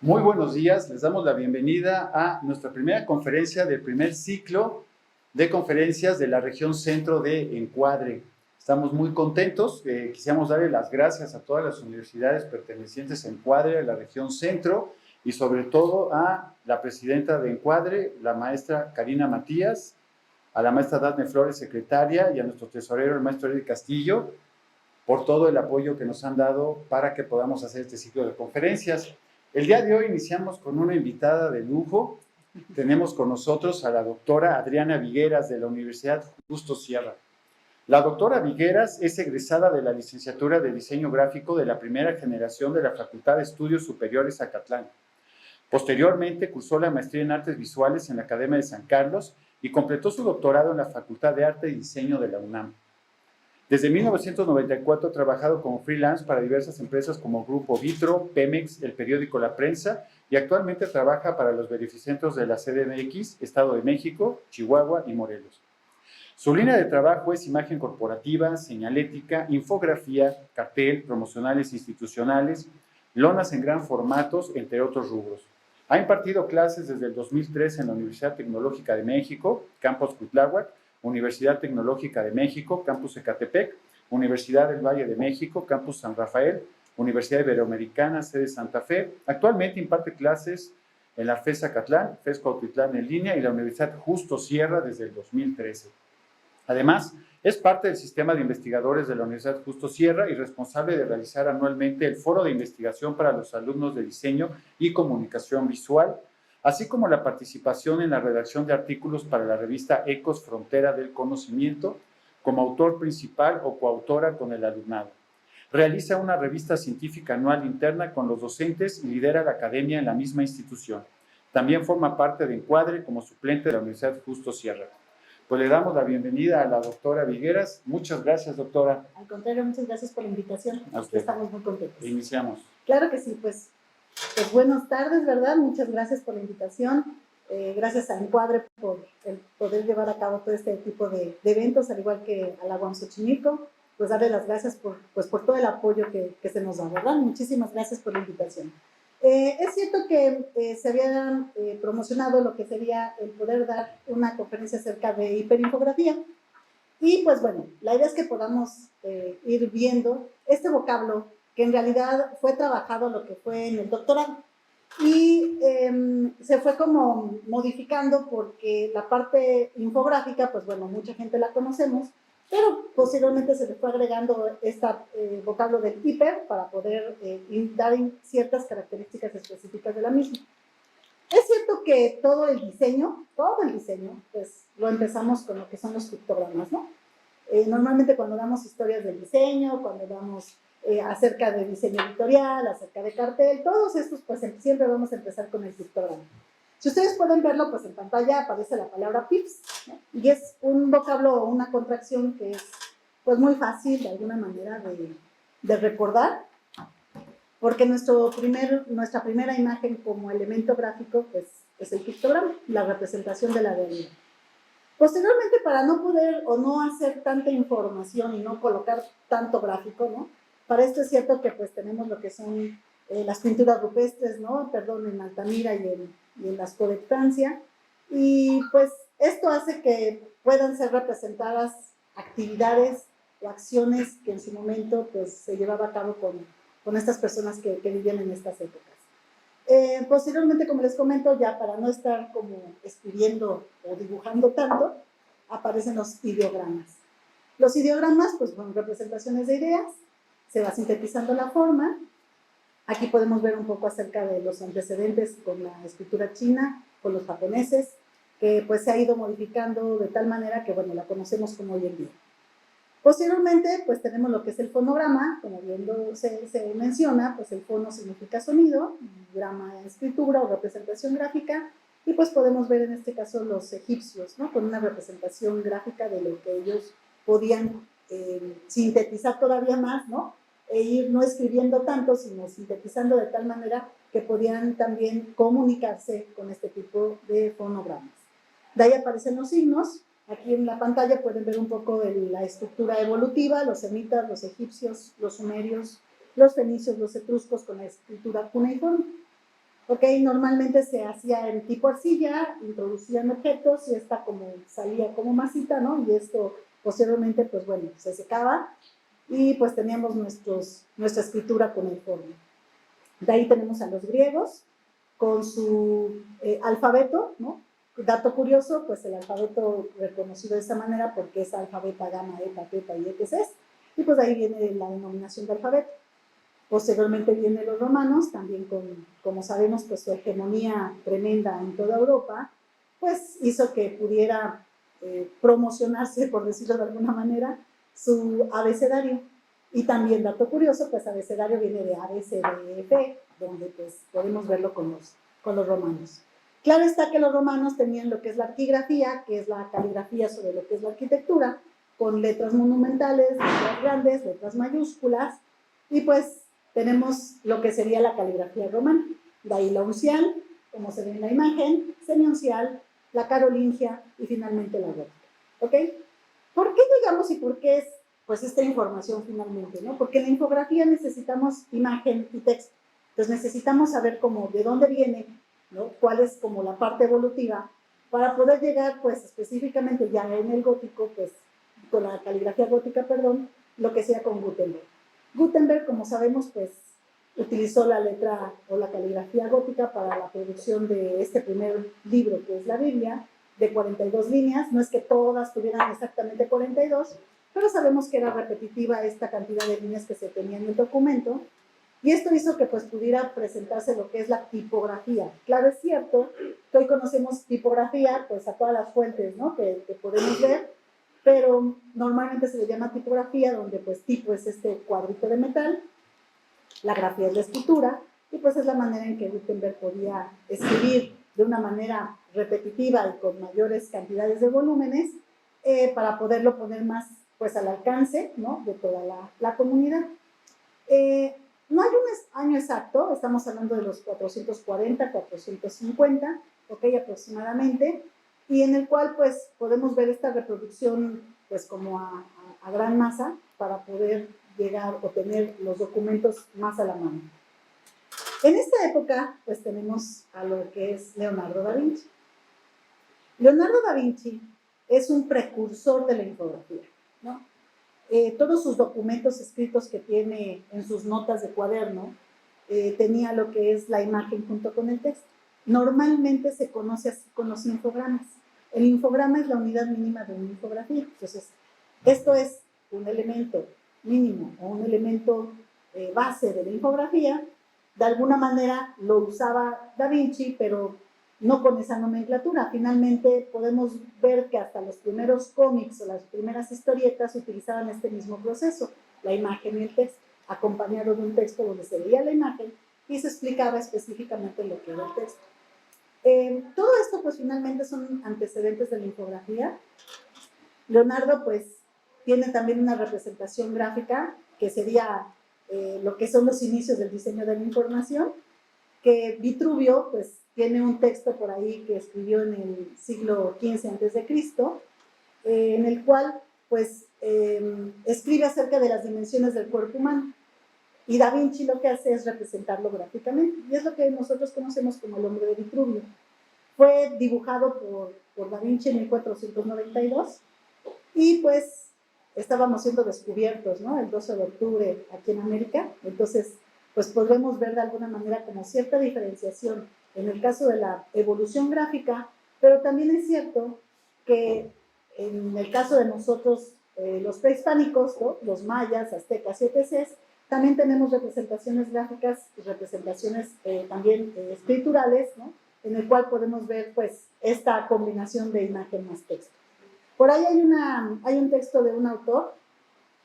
Muy buenos días, les damos la bienvenida a nuestra primera conferencia del primer ciclo de conferencias de la región centro de Encuadre. Estamos muy contentos, quisiéramos darle las gracias a todas las universidades pertenecientes a Encuadre, a la región centro, y sobre todo a la presidenta de Encuadre, la maestra Karina Matías, a la maestra Dafne Flores, secretaria, y a nuestro tesorero, el maestro Eric Castillo, por todo el apoyo que nos han dado para que podamos hacer este ciclo de conferencias. El día de hoy iniciamos con una invitada de lujo. Tenemos con nosotros a la doctora Adriana Vigueras de la Universidad Justo Sierra. La doctora Vigueras es egresada de la licenciatura de Diseño Gráfico de la primera generación de la Facultad de Estudios Superiores Acatlán. Posteriormente cursó la maestría en Artes Visuales en la Academia de San Carlos y completó su doctorado en la Facultad de Arte y Diseño de la UNAM. Desde 1994 ha trabajado como freelance para diversas empresas como Grupo Vitro, Pemex, el periódico La Prensa, y actualmente trabaja para los beneficentros de la CDMX, Estado de México, Chihuahua y Morelos. Su línea de trabajo es imagen corporativa, señalética, infografía, cartel, promocionales institucionales, lonas en gran formatos, entre otros rubros. Ha impartido clases desde el 2003 en la Universidad Tecnológica de México, Campus Cuitláhuac, Universidad Tecnológica de México, Campus Ecatepec, Universidad del Valle de México, Campus San Rafael, Universidad Iberoamericana, sede Santa Fe. Actualmente imparte clases en la FES Acatlán, FES Cuautitlán en línea y la Universidad Justo Sierra desde el 2013. Además, es parte del sistema de investigadores de la Universidad Justo Sierra y responsable de realizar anualmente el Foro de Investigación para los alumnos de Diseño y Comunicación Visual, así como la participación en la redacción de artículos para la revista Ecos Frontera del Conocimiento, como autor principal o coautora con el alumnado. Realiza una revista científica anual interna con los docentes y lidera la academia en la misma institución. También forma parte de Encuadre como suplente de la Universidad Justo Sierra. Pues le damos la bienvenida a la doctora Vigueras. Muchas gracias, doctora. Al contrario, muchas gracias por la invitación. A usted. Estamos muy contentos. Iniciamos. Claro que sí, pues buenas tardes, ¿verdad? Muchas gracias por la invitación. Gracias a Encuadre por el poder llevar a cabo todo este tipo de eventos, al igual que a la UAM Xochimilco. Pues darle las gracias por todo el apoyo que se nos da, ¿verdad? Muchísimas gracias por la invitación. Es cierto que se había promocionado lo que sería el poder dar una conferencia acerca de hiperinfografía. Y pues bueno, la idea es que podamos ir viendo este vocablo que en realidad fue trabajado lo que fue en el doctorado. Y se fue como modificando porque la parte infográfica, pues bueno, mucha gente la conocemos, pero posteriormente se le fue agregando este vocablo del hiper para poder dar ciertas características específicas de la misma. Es cierto que todo el diseño, pues lo empezamos con lo que son los pictogramas, ¿no? Normalmente cuando damos historias del diseño, cuando damos acerca de diseño editorial, acerca de cartel, todos estos, pues siempre vamos a empezar con el pictograma. Si ustedes pueden verlo, pues en pantalla aparece la palabra pips, ¿no? Y es un vocablo o una contracción que es pues muy fácil de alguna manera de recordar, porque nuestra primera imagen como elemento gráfico pues, es el pictograma, la representación de la realidad. Posteriormente, para no poder o no hacer tanta información y no colocar tanto gráfico, ¿no? Para esto es cierto que pues tenemos lo que son las pinturas rupestres, ¿no? Perdón, en Altamira y en las Estancia, y pues esto hace que puedan ser representadas actividades o acciones que en su momento pues se llevaba a cabo con estas personas que vivían en estas épocas. Posteriormente, como les comento, ya para no estar como escribiendo o dibujando tanto, aparecen los ideogramas. Los ideogramas, pues son representaciones de ideas, se va sintetizando la forma. Aquí podemos ver un poco acerca de los antecedentes con la escritura china, con los japoneses, que pues se ha ido modificando de tal manera que, bueno, la conocemos como hoy en día. Posteriormente, pues tenemos lo que es el fonograma, como bien se menciona, pues el fono significa sonido, grama escritura o representación gráfica, y pues podemos ver en este caso los egipcios, ¿no? Con una representación gráfica de lo que ellos podían sintetizar todavía más, ¿no? E ir no escribiendo tanto, sino sintetizando de tal manera que podían también comunicarse con este tipo de fonogramas. De ahí aparecen los signos. Aquí en la pantalla pueden ver un poco de la estructura evolutiva, los semitas, los egipcios, los sumerios, los fenicios, los etruscos con la escritura cuneiforme. Ok, normalmente se hacía en tipo arcilla, introducían objetos y esta como salía como masita, ¿no? Y esto posteriormente, pues bueno, se secaba y pues teníamos nuestra escritura con el forno. De ahí tenemos a los griegos con su alfabeto, ¿no? Dato curioso, pues el alfabeto reconocido de esta manera porque es alfabeta, gamma, eta, teta y etc. Y pues de ahí viene la denominación de alfabeto. Posteriormente vienen los romanos, también como sabemos, pues su hegemonía tremenda en toda Europa, pues hizo que pudiera promocionarse, por decirlo de alguna manera, su abecedario. Y también, dato curioso, pues abecedario viene de A, B, C, D, E, F, donde pues podemos verlo con los romanos. Claro está que los romanos tenían lo que es la arquigrafía, que es la caligrafía sobre lo que es la arquitectura, con letras monumentales, letras grandes, letras mayúsculas, y pues tenemos lo que sería la caligrafía romana. De ahí la uncial, como se ve en la imagen, semioncial, la carolingia y finalmente la gótica. ¿Ok? ¿Por qué llegamos y por qué es pues esta información finalmente? ¿No? Porque en la infografía necesitamos imagen y texto. Entonces necesitamos saber cómo, de dónde viene, ¿no? Cuál es como la parte evolutiva para poder llegar pues específicamente ya en el gótico, pues con la caligrafía gótica, perdón, lo que sea con Gutenberg. Gutenberg, como sabemos, pues utilizó la letra o la caligrafía gótica para la producción de este primer libro, que es la Biblia, de 42 líneas. No es que todas tuvieran exactamente 42, pero sabemos que era repetitiva esta cantidad de líneas que se tenía en el documento. Y esto hizo que pues pudiera presentarse lo que es la tipografía. Claro, es cierto que hoy conocemos tipografía pues a todas las fuentes, ¿no? que podemos ver, pero normalmente se le llama tipografía, donde pues tipo es este cuadrito de metal, la grafía es la escritura, y pues es la manera en que Gutenberg podía escribir de una manera repetitiva y con mayores cantidades de volúmenes para poderlo poner más pues al alcance, ¿no? de toda la comunidad. No hay un año exacto, estamos hablando de los 440, 450, ok, aproximadamente, y en el cual pues podemos ver esta reproducción pues como a gran masa para poder llegar o tener los documentos más a la mano. En esta época pues tenemos a lo que es Leonardo da Vinci. Leonardo da Vinci es un precursor de la infografía, ¿no? Todos sus documentos escritos que tiene en sus notas de cuaderno, tenía lo que es la imagen junto con el texto. Normalmente se conoce así con los infogramas. El infograma es la unidad mínima de una infografía. Entonces, esto es un elemento mínimo o un elemento base de la infografía. De alguna manera lo usaba Da Vinci, pero no con esa nomenclatura. Finalmente podemos ver que hasta los primeros cómics o las primeras historietas utilizaban este mismo proceso, la imagen y el texto, acompañado de un texto donde se veía la imagen y se explicaba específicamente lo que era el texto. Todo esto pues finalmente son antecedentes de la infografía. Leonardo pues tiene también una representación gráfica que sería lo que son los inicios del diseño de la información, que Vitruvio pues tiene un texto por ahí que escribió en el siglo XV a.C., en el cual pues escribe acerca de las dimensiones del cuerpo humano. Y Da Vinci lo que hace es representarlo gráficamente, y es lo que nosotros conocemos como el hombre de Vitruvio. Fue dibujado por Da Vinci en 1492, y pues estábamos siendo descubiertos, ¿no? El 12 de octubre aquí en América, entonces pues podemos ver de alguna manera como cierta diferenciación en el caso de la evolución gráfica, pero también es cierto que en el caso de nosotros, los prehispánicos, ¿no? Los mayas, aztecas y etc., también tenemos representaciones gráficas y representaciones también escriturales, ¿no? En el cual podemos ver pues esta combinación de imagen más texto. Por ahí hay un texto de un autor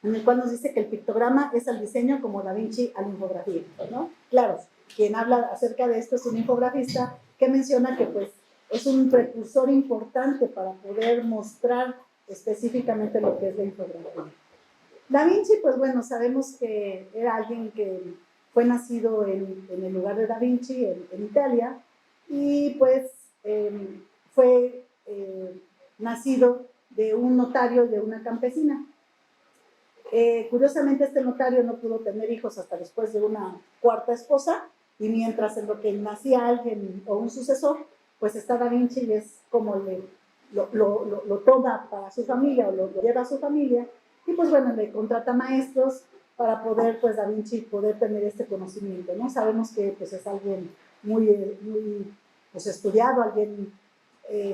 en el cual nos dice que el pictograma es al diseño como Da Vinci a la infografía, ¿no? Claro, quien habla acerca de esto es un infografista que menciona que pues es un precursor importante para poder mostrar específicamente lo que es la infografía. Da Vinci, pues bueno, sabemos que era alguien que fue nacido en el lugar de Da Vinci, en Italia, y pues fue nacido de un notario y de una campesina. Curiosamente, este notario no pudo tener hijos hasta después de una cuarta esposa, y mientras en lo que nacía alguien o un sucesor, pues está Da Vinci y es como lo toma para su familia o lo lleva a su familia, y pues bueno, le contrata maestros para poder, pues Da Vinci poder tener este conocimiento, ¿no? Sabemos que pues es alguien muy pues, estudiado, alguien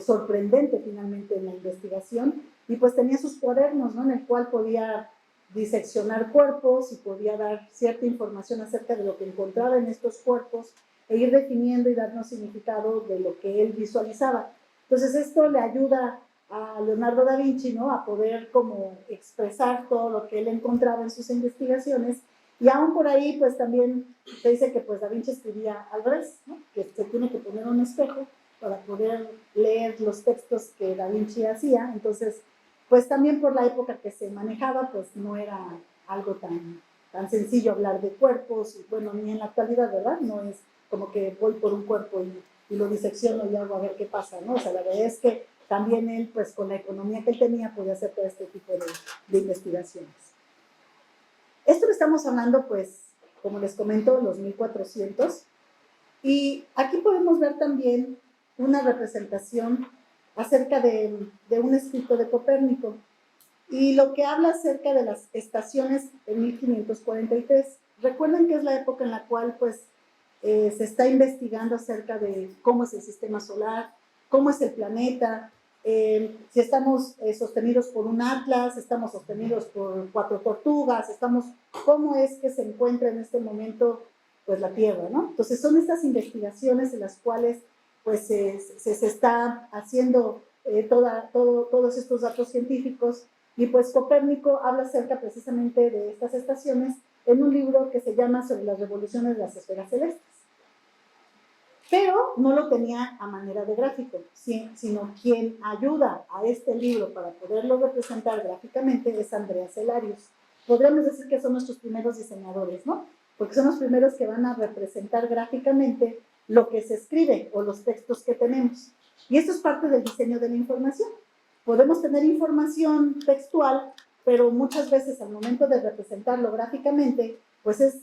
sorprendente finalmente en la investigación, y pues tenía sus cuadernos, ¿no? En el cual podía diseccionar cuerpos y podía dar cierta información acerca de lo que encontraba en estos cuerpos e ir definiendo y darnos significado de lo que él visualizaba. Entonces esto le ayuda a Leonardo da Vinci, ¿no? A poder como expresar todo lo que él encontraba en sus investigaciones, y aún por ahí pues también se dice que pues Da Vinci escribía al revés, ¿no? Que se tiene que poner un espejo para poder leer los textos que Da Vinci hacía. Entonces pues también por la época que se manejaba, pues no era algo tan sencillo hablar de cuerpos, y bueno, ni en la actualidad, ¿verdad? No es como que voy por un cuerpo y lo disecciono y hago a ver qué pasa, ¿no? O sea, la verdad es que también él, pues con la economía que él tenía, podía hacer todo este tipo de investigaciones. Esto lo estamos hablando, pues, como les comento, los 1400, y aquí podemos ver también una representación acerca de un escrito de Copérnico, y lo que habla acerca de las estaciones en 1543. Recuerden que es la época en la cual pues se está investigando acerca de cómo es el sistema solar, cómo es el planeta, si estamos sostenidos por un atlas, estamos sostenidos por 4 tortugas, cómo es que se encuentra en este momento pues la Tierra, ¿no? Entonces son estas investigaciones en las cuales pues se está haciendo todos estos datos científicos, y pues Copérnico habla acerca precisamente de estas estaciones en un libro que se llama Sobre las revoluciones de las esferas celestes. Pero no lo tenía a manera de gráfico, sino quien ayuda a este libro para poderlo representar gráficamente es Andrea Cellarius. Podríamos decir que son nuestros primeros diseñadores, ¿no? Porque son los primeros que van a representar gráficamente lo que se escribe o los textos que tenemos. Y esto es parte del diseño de la información. Podemos tener información textual, pero muchas veces al momento de representarlo gráficamente, pues es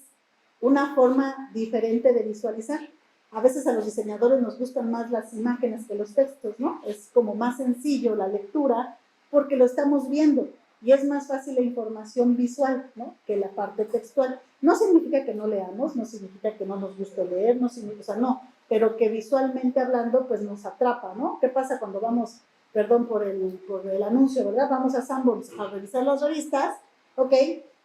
una forma diferente de visualizar. A veces a los diseñadores nos gustan más las imágenes que los textos, ¿no? Es como más sencillo la lectura porque lo estamos viendo, y es más fácil la información visual, ¿no? Que la parte textual. No significa que no leamos, no significa que no nos guste leer, no significa, o sea, no, pero que visualmente hablando pues nos atrapa, ¿no? ¿Qué pasa cuando vamos, perdón por el anuncio, ¿verdad? Vamos a Sanborns a revisar las revistas, ¿ok?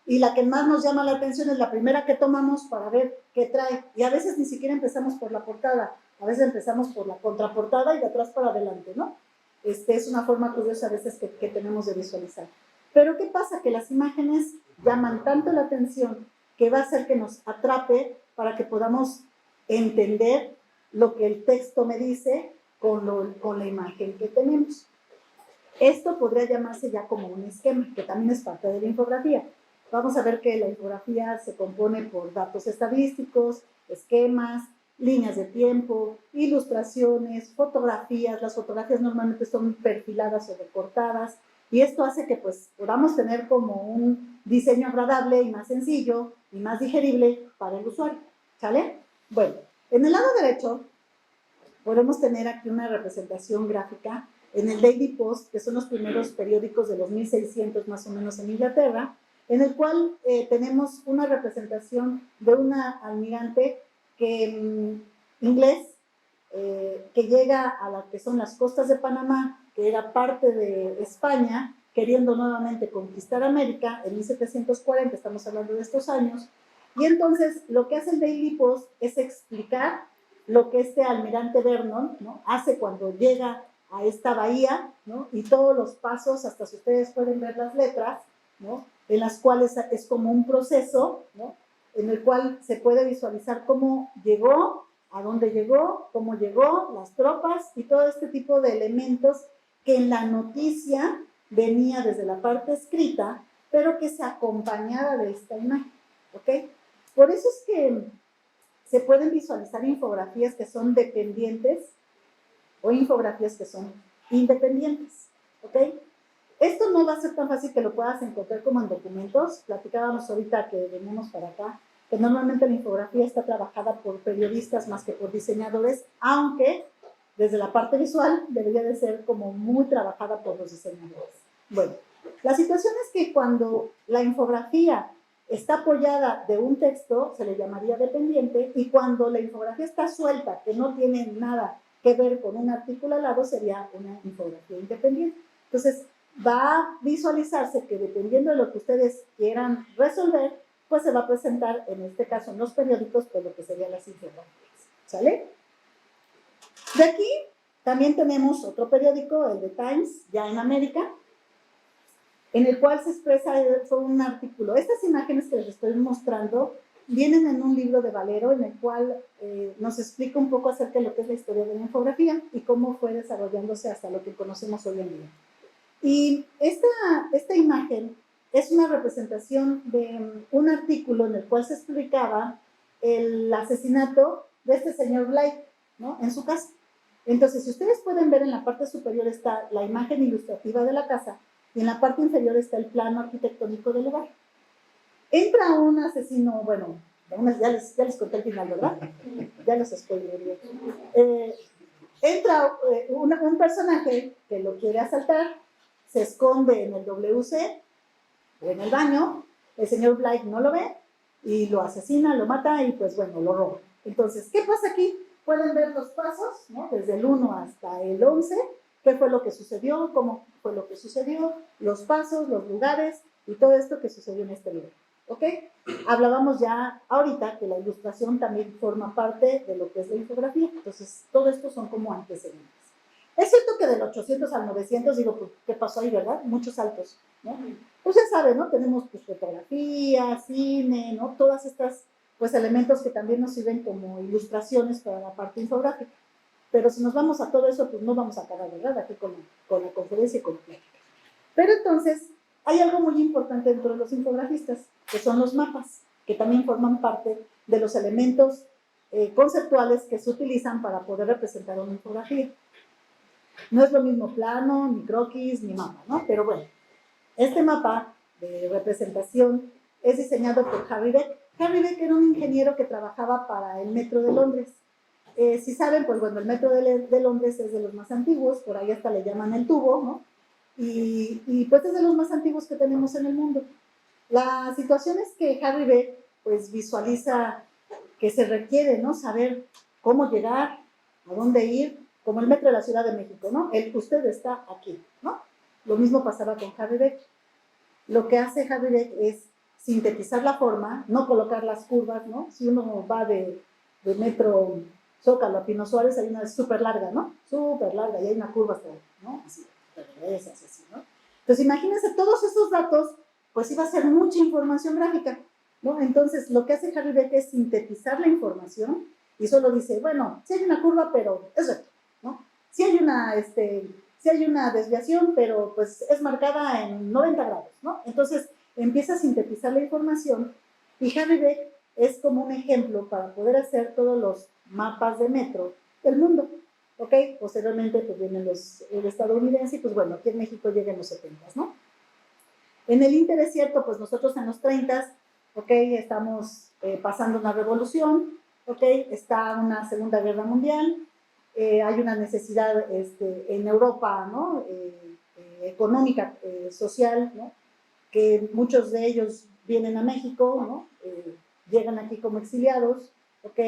Y la que más nos llama la atención es la primera que tomamos para ver qué trae. Y a veces ni siquiera empezamos por la portada, a veces empezamos por la contraportada y de atrás para adelante, ¿no? Es una forma curiosa a veces que tenemos de visualizar. Pero ¿qué pasa? Que las imágenes llaman tanto la atención que va a hacer que nos atrape para que podamos entender lo que el texto me dice con la imagen que tenemos. Esto podría llamarse ya como un esquema, que también es parte de la infografía. Vamos a ver que la infografía se compone por datos estadísticos, esquemas, líneas de tiempo, ilustraciones, fotografías. Las fotografías normalmente son perfiladas o recortadas, y esto hace que pues podamos tener como un diseño agradable y más sencillo y más digerible para el usuario, ¿sale? Bueno, en el lado derecho podemos tener aquí una representación gráfica en el Daily Post, que son los primeros periódicos de los 1600 más o menos en Inglaterra, en el cual tenemos una representación de una almirante inglés que llega a lo que son las costas de Panamá, que era parte de España, queriendo nuevamente conquistar América en 1740, estamos hablando de estos años, y entonces lo que hace el Daily Post es explicar lo que este almirante Vernon, ¿no?, hace cuando llega a esta bahía, ¿no?, y todos los pasos, hasta si ustedes pueden ver las letras, ¿no?, en las cuales es como un proceso, ¿no?, en el cual se puede visualizar cómo llegó, a dónde llegó, cómo llegó, las tropas y todo este tipo de elementos que en la noticia venía desde la parte escrita, pero que se acompañaba de esta imagen, ¿ok? Por eso es que se pueden visualizar infografías que son dependientes o infografías que son independientes, ¿ok? Esto no va a ser tan fácil que lo puedas encontrar como en documentos. Platicábamos ahorita que venimos para acá que normalmente la infografía está trabajada por periodistas más que por diseñadores, aunque desde la parte visual debería de ser como muy trabajada por los diseñadores. Bueno, la situación es que cuando la infografía está apoyada de un texto, se le llamaría dependiente, y cuando la infografía está suelta, que no tiene nada que ver con un artículo al lado, sería una infografía independiente. Entonces, va a visualizarse que dependiendo de lo que ustedes quieran resolver, pues se va a presentar, en este caso en los periódicos, pues lo que serían las infografías. ¿Sale? De aquí también tenemos otro periódico, el The Times, ya en América, en el cual se expresa, fue un artículo. Estas imágenes que les estoy mostrando vienen en un libro de Valero, en el cual nos explica un poco acerca de lo que es la historia de la infografía y cómo fue desarrollándose hasta lo que conocemos hoy en día. Y esta imagen es una representación de un artículo en el cual se explicaba el asesinato de este señor Blake, ¿no?, en su casa. Entonces, si ustedes pueden ver, en la parte superior está la imagen ilustrativa de la casa y en la parte inferior está el plano arquitectónico del lugar. Entra un asesino, bueno, ya les conté el final, ¿verdad? Ya los spoileré. Entra un personaje que lo quiere asaltar, se esconde en el WC o en el baño, el señor Blake no lo ve y lo asesina, lo mata y pues bueno, lo roba. Entonces, ¿qué pasa aquí? Pueden ver los pasos, ¿no?, desde el 1 hasta el 11, qué fue lo que sucedió, cómo fue lo que sucedió, los pasos, los lugares y todo esto que sucedió en este libro. ¿Ok? Hablábamos ya ahorita que la ilustración también forma parte de lo que es la infografía, entonces todo esto son como antecedentes. Es cierto que del 800 al 900, digo, pues, ¿qué pasó ahí, verdad? Muchos saltos, ¿no? Pues ya saben, ¿no? Tenemos pues fotografía, cine, ¿no? Todas estas pues elementos que también nos sirven como ilustraciones para la parte infográfica. Pero si nos vamos a todo eso, pues no vamos a acabar, ¿verdad? Aquí con la conferencia y con la plática. Pero entonces, hay algo muy importante dentro de los infografistas, que son los mapas, que también forman parte de los elementos conceptuales que se utilizan para poder representar una infografía. No es lo mismo plano, ni croquis, ni mapa, ¿no? Pero bueno, este mapa de representación es diseñado por Harry Beck. Harry Beck era un ingeniero que trabajaba para el Metro de Londres. Si saben, pues bueno, el Metro de Londres es de los más antiguos, por ahí hasta le llaman el tubo, ¿no? Y pues es de los más antiguos que tenemos en el mundo. La situación es que Harry Beck pues visualiza que se requiere, ¿no?, saber cómo llegar, a dónde ir, como el metro de la Ciudad de México, ¿no? Usted está aquí, ¿no? Lo mismo pasaba con Harry Beck. Lo que hace Harry Beck es sintetizar la forma, no colocar las curvas, ¿no? Si uno va de metro Zócalo a Pino Suárez, hay una súper larga, ¿no? Súper larga, y hay una curva hasta ahí, ¿no? Así, te regresas, así, ¿no? Entonces, imagínense, todos esos datos, pues iba a ser mucha información gráfica, ¿no? Entonces, lo que hace Harry Beck es sintetizar la información y solo dice, bueno, sí hay una curva, pero es recto, ¿no? Sí hay una desviación, pero pues es marcada en 90 grados, ¿no? Entonces, empieza a sintetizar la información y Harry Beck es como un ejemplo para poder hacer todos los mapas de metro del mundo, ¿ok? Posteriormente pues vienen el estadounidense y pues bueno, aquí en México llega en los 70, ¿no? En el Inter es cierto, pues nosotros en los 30, ¿ok? Estamos pasando una revolución, ¿ok? Está una Segunda Guerra Mundial, hay una necesidad en Europa, ¿no? Económica, social, ¿no?, que muchos de ellos vienen a México, ¿no? Llegan aquí como exiliados, ¿ok?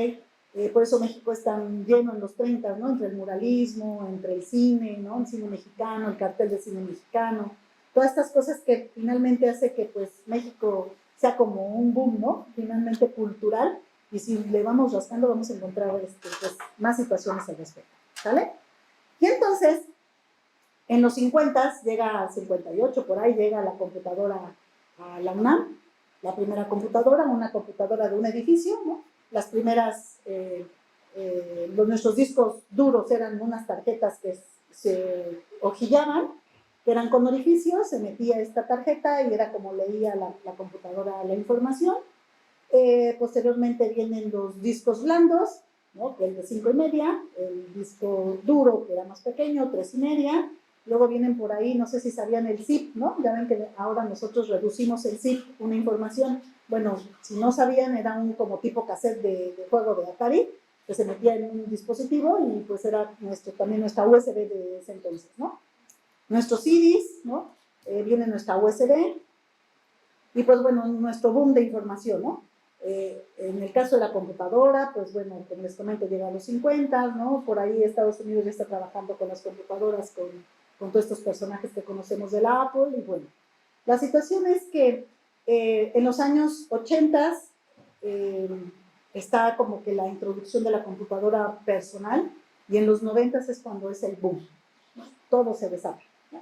Por eso México es tan lleno en los 30, ¿no? Entre el muralismo, entre el cine, ¿no? El cine mexicano, el cartel de cine mexicano, todas estas cosas que finalmente hace que pues México sea como un boom, ¿no? Finalmente cultural, y si le vamos rascando vamos a encontrar pues, más situaciones al respecto, ¿sale? Y entonces, en los 50, llega 58, por ahí llega la computadora a la UNAM, la primera computadora, una computadora de un edificio, ¿no? Las primeras, nuestros discos duros eran unas tarjetas que se hojillaban, que eran con orificios, se metía esta tarjeta y era como leía la computadora la información. Posteriormente vienen los discos blandos, ¿no?, que es de 5,5, el disco duro, que era más pequeño, 3,5. Luego vienen por ahí, no sé si sabían el zip, ¿no? Ya ven que ahora nosotros reducimos el zip, una información, bueno, si no sabían, era un como tipo cassette de juego de Atari, que se metía en un dispositivo y pues era también nuestra USB de ese entonces, ¿no? Nuestros CDs, ¿no? Viene nuestra USB y pues bueno, nuestro boom de información, ¿no? En el caso de la computadora, pues bueno, como les comento, llega a los 50, ¿no? Por ahí Estados Unidos ya está trabajando con las computadoras, con todos estos personajes que conocemos de la Apple y bueno, la situación es que en los años 80 está como que la introducción de la computadora personal y en los 90 es cuando es el boom, ¿no? Todo se desata, ¿no?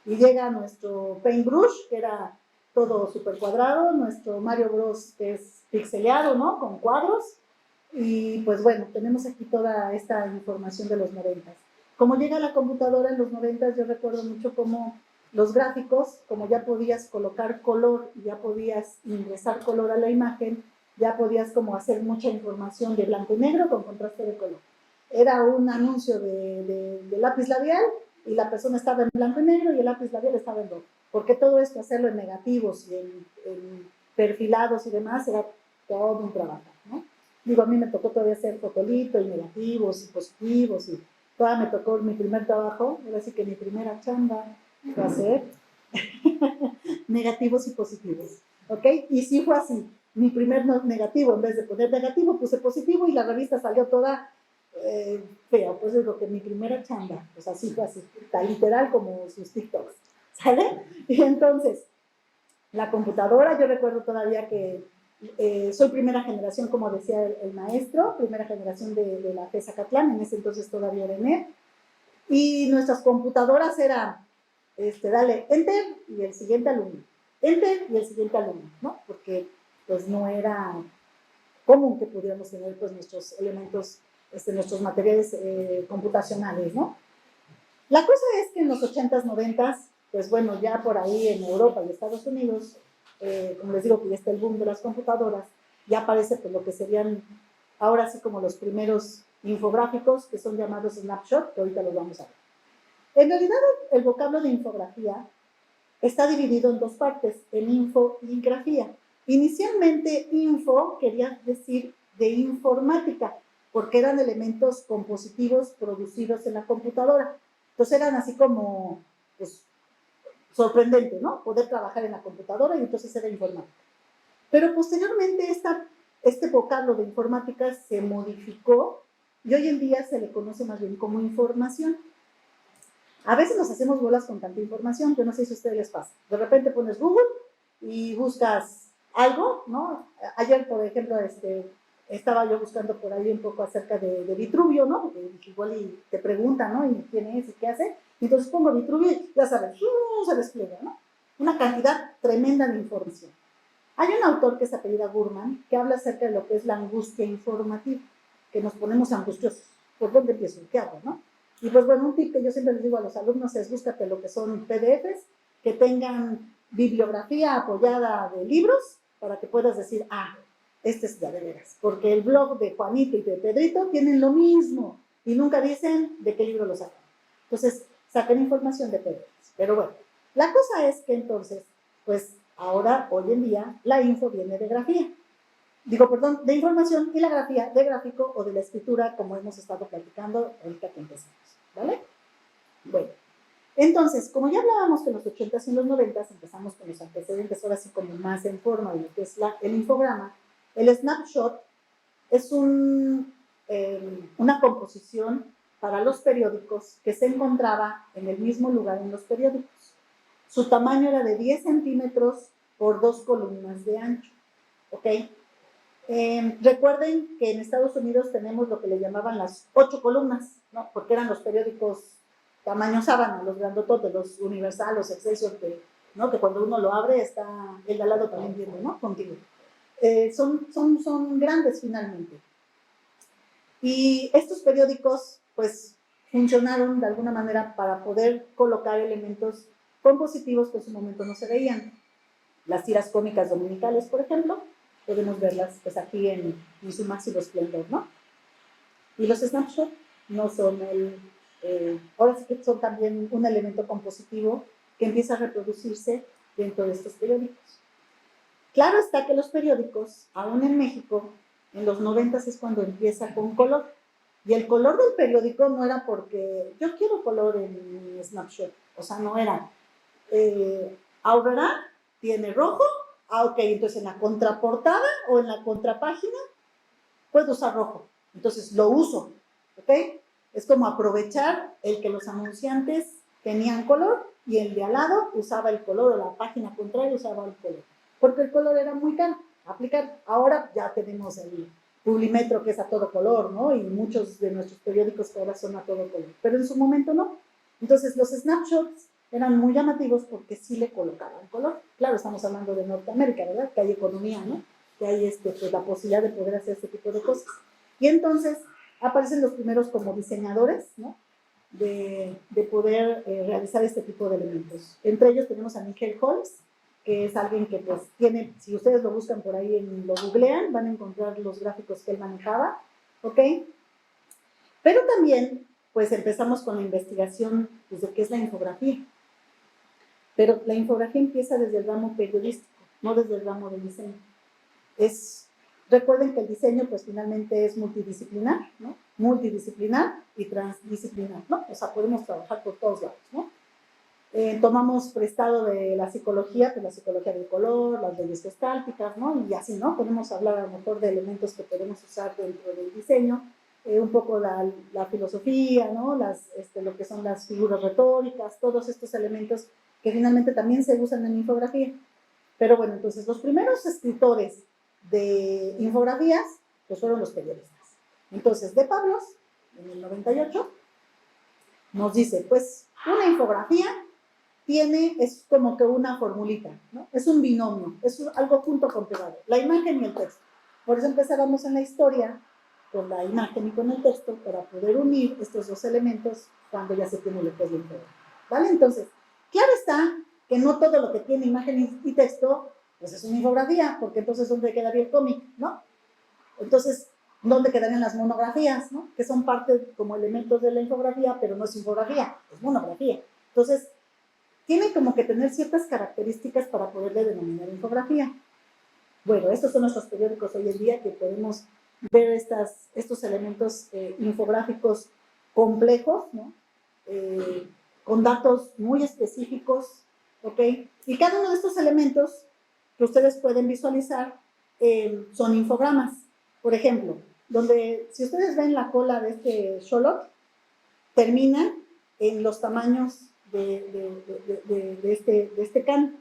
Y llega nuestro Paintbrush, que era todo súper cuadrado, nuestro Mario Bros, que es pixeleado, ¿no? Con cuadros, y pues bueno, tenemos aquí toda esta información de los 90. Como llega la computadora en los 90, yo recuerdo mucho cómo los gráficos, como ya podías colocar color, ya podías ingresar color a la imagen, ya podías como hacer mucha información de blanco y negro con contraste de color. Era un anuncio de lápiz labial y la persona estaba en blanco y negro y el lápiz labial estaba en rojo. Porque todo esto, hacerlo en negativos y en perfilados y demás, era todo un trabajo, ¿no? Digo, a mí me tocó todavía hacer fotolito y negativos y positivos y todavía me tocó mi primer trabajo, ahora sí que mi primera chamba fue hacer negativos y positivos, ¿ok? Y sí fue así, mi primer negativo, en vez de poner negativo, puse positivo y la revista salió toda fea, pues digo que mi primera chamba, pues así fue así, tan literal como sus TikToks, ¿sale? Y entonces, la computadora, yo recuerdo todavía que soy primera generación, como decía el maestro, primera generación de la FES Acatlán, en ese entonces todavía era ENER, y nuestras computadoras eran, dale enter y el siguiente alumno, enter y el siguiente alumno, ¿no? Porque pues no era común que pudiéramos tener pues nuestros elementos, nuestros materiales computacionales, ¿no? La cosa es que en los 80s, 90s, pues bueno, ya por ahí en Europa y Estados Unidos, como les digo que ya está el boom de las computadoras, ya aparece pues lo que serían ahora sí como los primeros infográficos que son llamados snapshot, que ahorita los vamos a ver. En realidad el vocablo de infografía está dividido en dos partes, en info y grafía. Inicialmente info quería decir de informática, porque eran elementos compositivos producidos en la computadora. Entonces eran así como, pues, sorprendente, ¿no? Poder trabajar en la computadora y entonces era informática. Pero posteriormente este vocablo de informática se modificó y hoy en día se le conoce más bien como información. A veces nos hacemos bolas con tanta información, yo no sé si a ustedes les pasa. De repente pones Google y buscas algo, ¿no? Ayer, por ejemplo, estaba yo buscando por ahí un poco acerca de Vitruvio, ¿no? Porque igual y te preguntan, ¿no? ¿Y quién es y qué hace? Y entonces pongo Vitruvio y ya sabes, se despliega, ¿no? Una cantidad tremenda de información. Hay un autor que es apellida Gurman que habla acerca de lo que es la angustia informativa, que nos ponemos angustiosos. ¿Por dónde empiezo? ¿Qué hago, no? Y pues bueno, un tip que yo siempre les digo a los alumnos es búscate lo que son PDFs que tengan bibliografía apoyada de libros para que puedas decir, ah, este es de veras. Porque el blog de Juanito y de Pedrito tienen lo mismo y nunca dicen de qué libro lo sacan. Entonces, saquen información de PDFs. Pero bueno, la cosa es que entonces, pues ahora, hoy en día, la info viene de grafía. Digo, perdón, de información y la grafía de gráfico o de la escritura, como hemos estado platicando ahorita que empezamos, ¿vale? Bueno, entonces, como ya hablábamos que en los 80s y en los 90s empezamos con los antecedentes, ahora sí como más en forma de lo que es el infograma, el snapshot es una composición para los periódicos que se encontraba en el mismo lugar en los periódicos. Su tamaño era de 10 centímetros por 2 columnas de ancho, ¿ok? Recuerden que en Estados Unidos tenemos lo que le llamaban las 8 columnas, ¿no? Porque eran los periódicos tamaño sábana, los grandototes, los Universal, los Excelsior, ¿no? Que cuando uno lo abre está el de al lado también viendo, ¿no? Contigo. Son grandes finalmente. Y estos periódicos, pues, funcionaron de alguna manera para poder colocar elementos compositivos que en su momento no se veían. Las tiras cómicas dominicales, por ejemplo, podemos verlas pues aquí en su máximo esplendor, ¿no? Y los snapshots no son ahora sí que son también un elemento compositivo que empieza a reproducirse dentro de estos periódicos. Claro está que los periódicos, aún en México, en los 90 es cuando empieza con color. Y el color del periódico no era porque yo quiero color en mi snapshot. O sea, no era. Aurora tiene rojo. Ah, ok, entonces en la contraportada o en la contrapágina puedo usar rojo. Entonces lo uso. ¿Ok? Es como aprovechar el que los anunciantes tenían color y el de al lado usaba el color, o la página contraria usaba el color. Porque el color era muy caro aplicar. Ahora ya tenemos el Publimetro, que es a todo color, ¿no? Y muchos de nuestros periódicos que ahora son a todo color. Pero en su momento no. Entonces los snapshots eran muy llamativos porque sí le colocaban color. Claro, estamos hablando de Norteamérica, ¿verdad? Que hay economía, ¿no? Que hay pues, la posibilidad de poder hacer este tipo de cosas. Y entonces aparecen los primeros como diseñadores, ¿no? De poder realizar este tipo de elementos. Entre ellos tenemos a Nigel Holmes, que es alguien que pues tiene, si ustedes lo buscan por ahí, lo googlean, van a encontrar los gráficos que él manejaba, ¿ok? Pero también, pues empezamos con la investigación desde qué es la infografía. Pero la infografía empieza desde el ramo periodístico, no desde el ramo del diseño. Recuerden que el diseño pues finalmente es multidisciplinar, ¿no? Multidisciplinar y transdisciplinar, ¿no? O sea, podemos trabajar por todos lados, ¿no? Tomamos prestado de la psicología, pues la psicología del color, las leyes gestálticas, ¿no? Y así, ¿no? Podemos hablar a lo mejor de elementos que podemos usar dentro del diseño, un poco la filosofía, ¿no? Lo que son las figuras retóricas, todos estos elementos que finalmente también se usan en infografía. Pero bueno, entonces los primeros escritores de infografías pues fueron los periodistas. Entonces, de Pablos, en el 98, nos dice, pues, una infografía es como que una formulita, ¿no? Es un binomio, es algo junto con pegado, la imagen y el texto. Por eso empezábamos en la historia con la imagen y con el texto para poder unir estos dos elementos cuando ya se tiene lo que es la infografía, ¿vale? Entonces, claro está que no todo lo que tiene imagen y texto pues es una infografía, porque entonces ¿dónde quedaría el cómic, no? Entonces, ¿dónde quedarían las monografías, no? Que son parte como elementos de la infografía, pero no es infografía, es monografía. Entonces, tienen como que tener ciertas características para poderle denominar infografía. Bueno, estos son nuestros periódicos hoy en día que podemos ver estos elementos infográficos complejos, ¿no? Con datos muy específicos, ¿ok? Y cada uno de estos elementos que ustedes pueden visualizar son infogramas. Por ejemplo, donde si ustedes ven la cola de este Xolotl, termina en los tamaños de este can.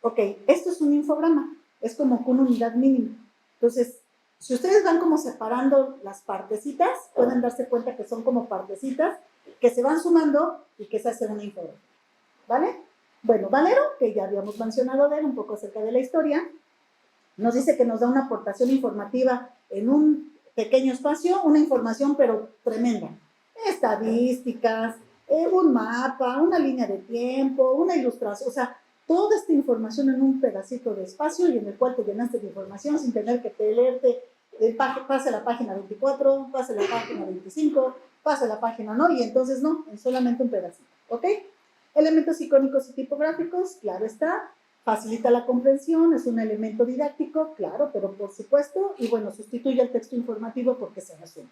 Ok, esto es un infograma, es como con unidad mínima. Entonces, si ustedes van como separando las partecitas, pueden darse cuenta que son como partecitas que se van sumando y que se hace una infograma. ¿Vale? Bueno, Valero, que ya habíamos mencionado de él un poco acerca de la historia, nos dice que nos da una aportación informativa en un pequeño espacio, una información pero tremenda. Estadísticas, un mapa, una línea de tiempo, una ilustración, o sea, toda esta información en un pedacito de espacio y en el cual te llenaste de información sin tener que leerte, pase la página 24, pase la página 25, pase la página, ¿no? Y entonces no, es solamente un pedacito, ¿ok? Elementos icónicos y tipográficos, claro está, facilita la comprensión, es un elemento didáctico, claro, pero por supuesto, y bueno, sustituye el texto informativo porque se resume.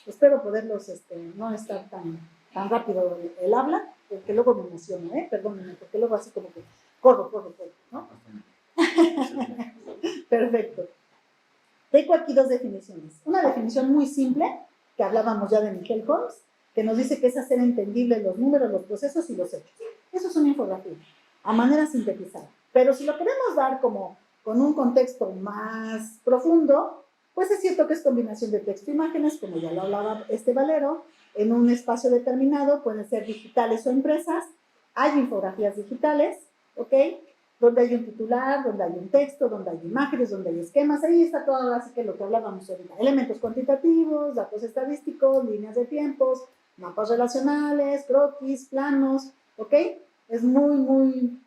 Espero poderlos, no estar tan rápido el habla, porque luego me emociono, perdónenme, porque luego así como que corro, ¿no? Perfecto. Tengo aquí dos definiciones. Una definición muy simple, que hablábamos ya de Nigel Holmes, que nos dice que es hacer entendibles los números, los procesos y los hechos. Eso es una infografía, a manera sintetizada. Pero si lo queremos dar como con un contexto más profundo, pues es cierto que es combinación de texto e imágenes, como ya lo hablaba Valero, en un espacio determinado, pueden ser digitales o impresas, hay infografías digitales, ¿ok? Donde hay un titular, donde hay un texto, donde hay imágenes, donde hay esquemas, ahí está todo así que lo que hablábamos ahorita, elementos cuantitativos, datos estadísticos, líneas de tiempos, mapas relacionales, croquis, planos, ¿ok? Es muy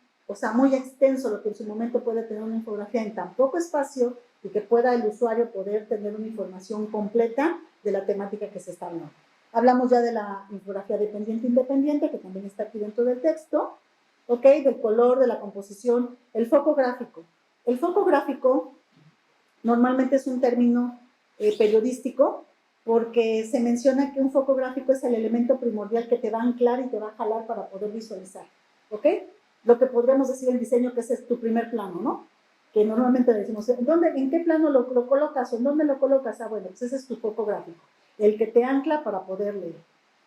extenso lo que en su momento puede tener una infografía en tan poco espacio y que pueda el usuario poder tener una información completa de la temática que se está hablando. Hablamos ya de la infografía dependiente-independiente, que también está aquí dentro del texto, ¿ok? Del color, de la composición, el foco gráfico. el foco gráfico normalmente es un término periodístico porque se menciona que un foco gráfico es el elemento primordial que te va a anclar y te va a jalar para poder visualizar, ¿ok? Lo que podríamos decir en diseño que ese es tu primer plano, ¿no? Que normalmente decimos, ¿en qué plano lo colocas o en dónde lo colocas? Ah, bueno, pues ese es tu foco gráfico, el que te ancla para poder leer,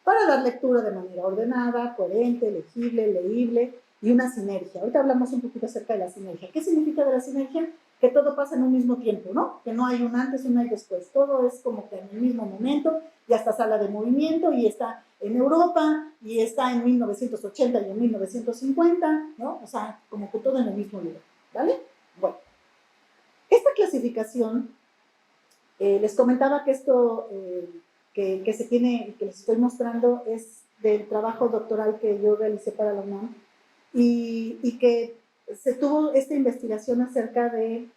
para dar lectura de manera ordenada, coherente, legible, leíble y una sinergia. Ahorita hablamos un poquito acerca de la sinergia. ¿Qué significa de la sinergia? Que todo pasa en un mismo tiempo, ¿no? Que no hay un antes, un después. Todo es como que en el mismo momento, ya está sala de movimiento y está en Europa y está en 1980 y en 1950, ¿no? O sea, como que todo en el mismo lugar, ¿vale? Bueno, esta clasificación, les comentaba que esto que se tiene, que les estoy mostrando, es del trabajo doctoral que yo realicé para la UNAM y que se tuvo esta investigación acerca de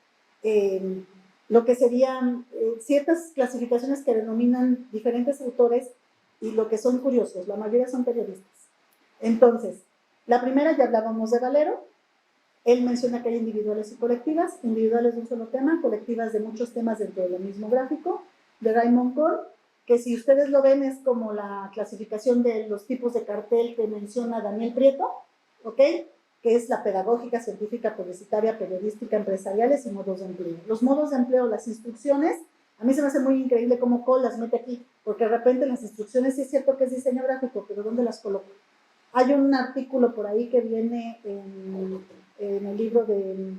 lo que serían ciertas clasificaciones que denominan diferentes autores y lo que son curiosos, la mayoría son periodistas. Entonces, la primera ya hablábamos de Valero. Él menciona que hay individuales y colectivas, individuales de un solo tema, colectivas de muchos temas dentro del mismo gráfico, de Raymond Coll, que si ustedes lo ven es como la clasificación de los tipos de cartel que menciona Daniel Prieto, ¿ok? Que es la pedagógica, científica, publicitaria, periodística, empresariales y modos de empleo. Los modos de empleo, las instrucciones, a mí se me hace muy increíble cómo Coll las mete aquí, porque de repente las instrucciones sí es cierto que es diseño gráfico, pero ¿dónde las coloco? Hay un artículo por ahí que viene en el libro de,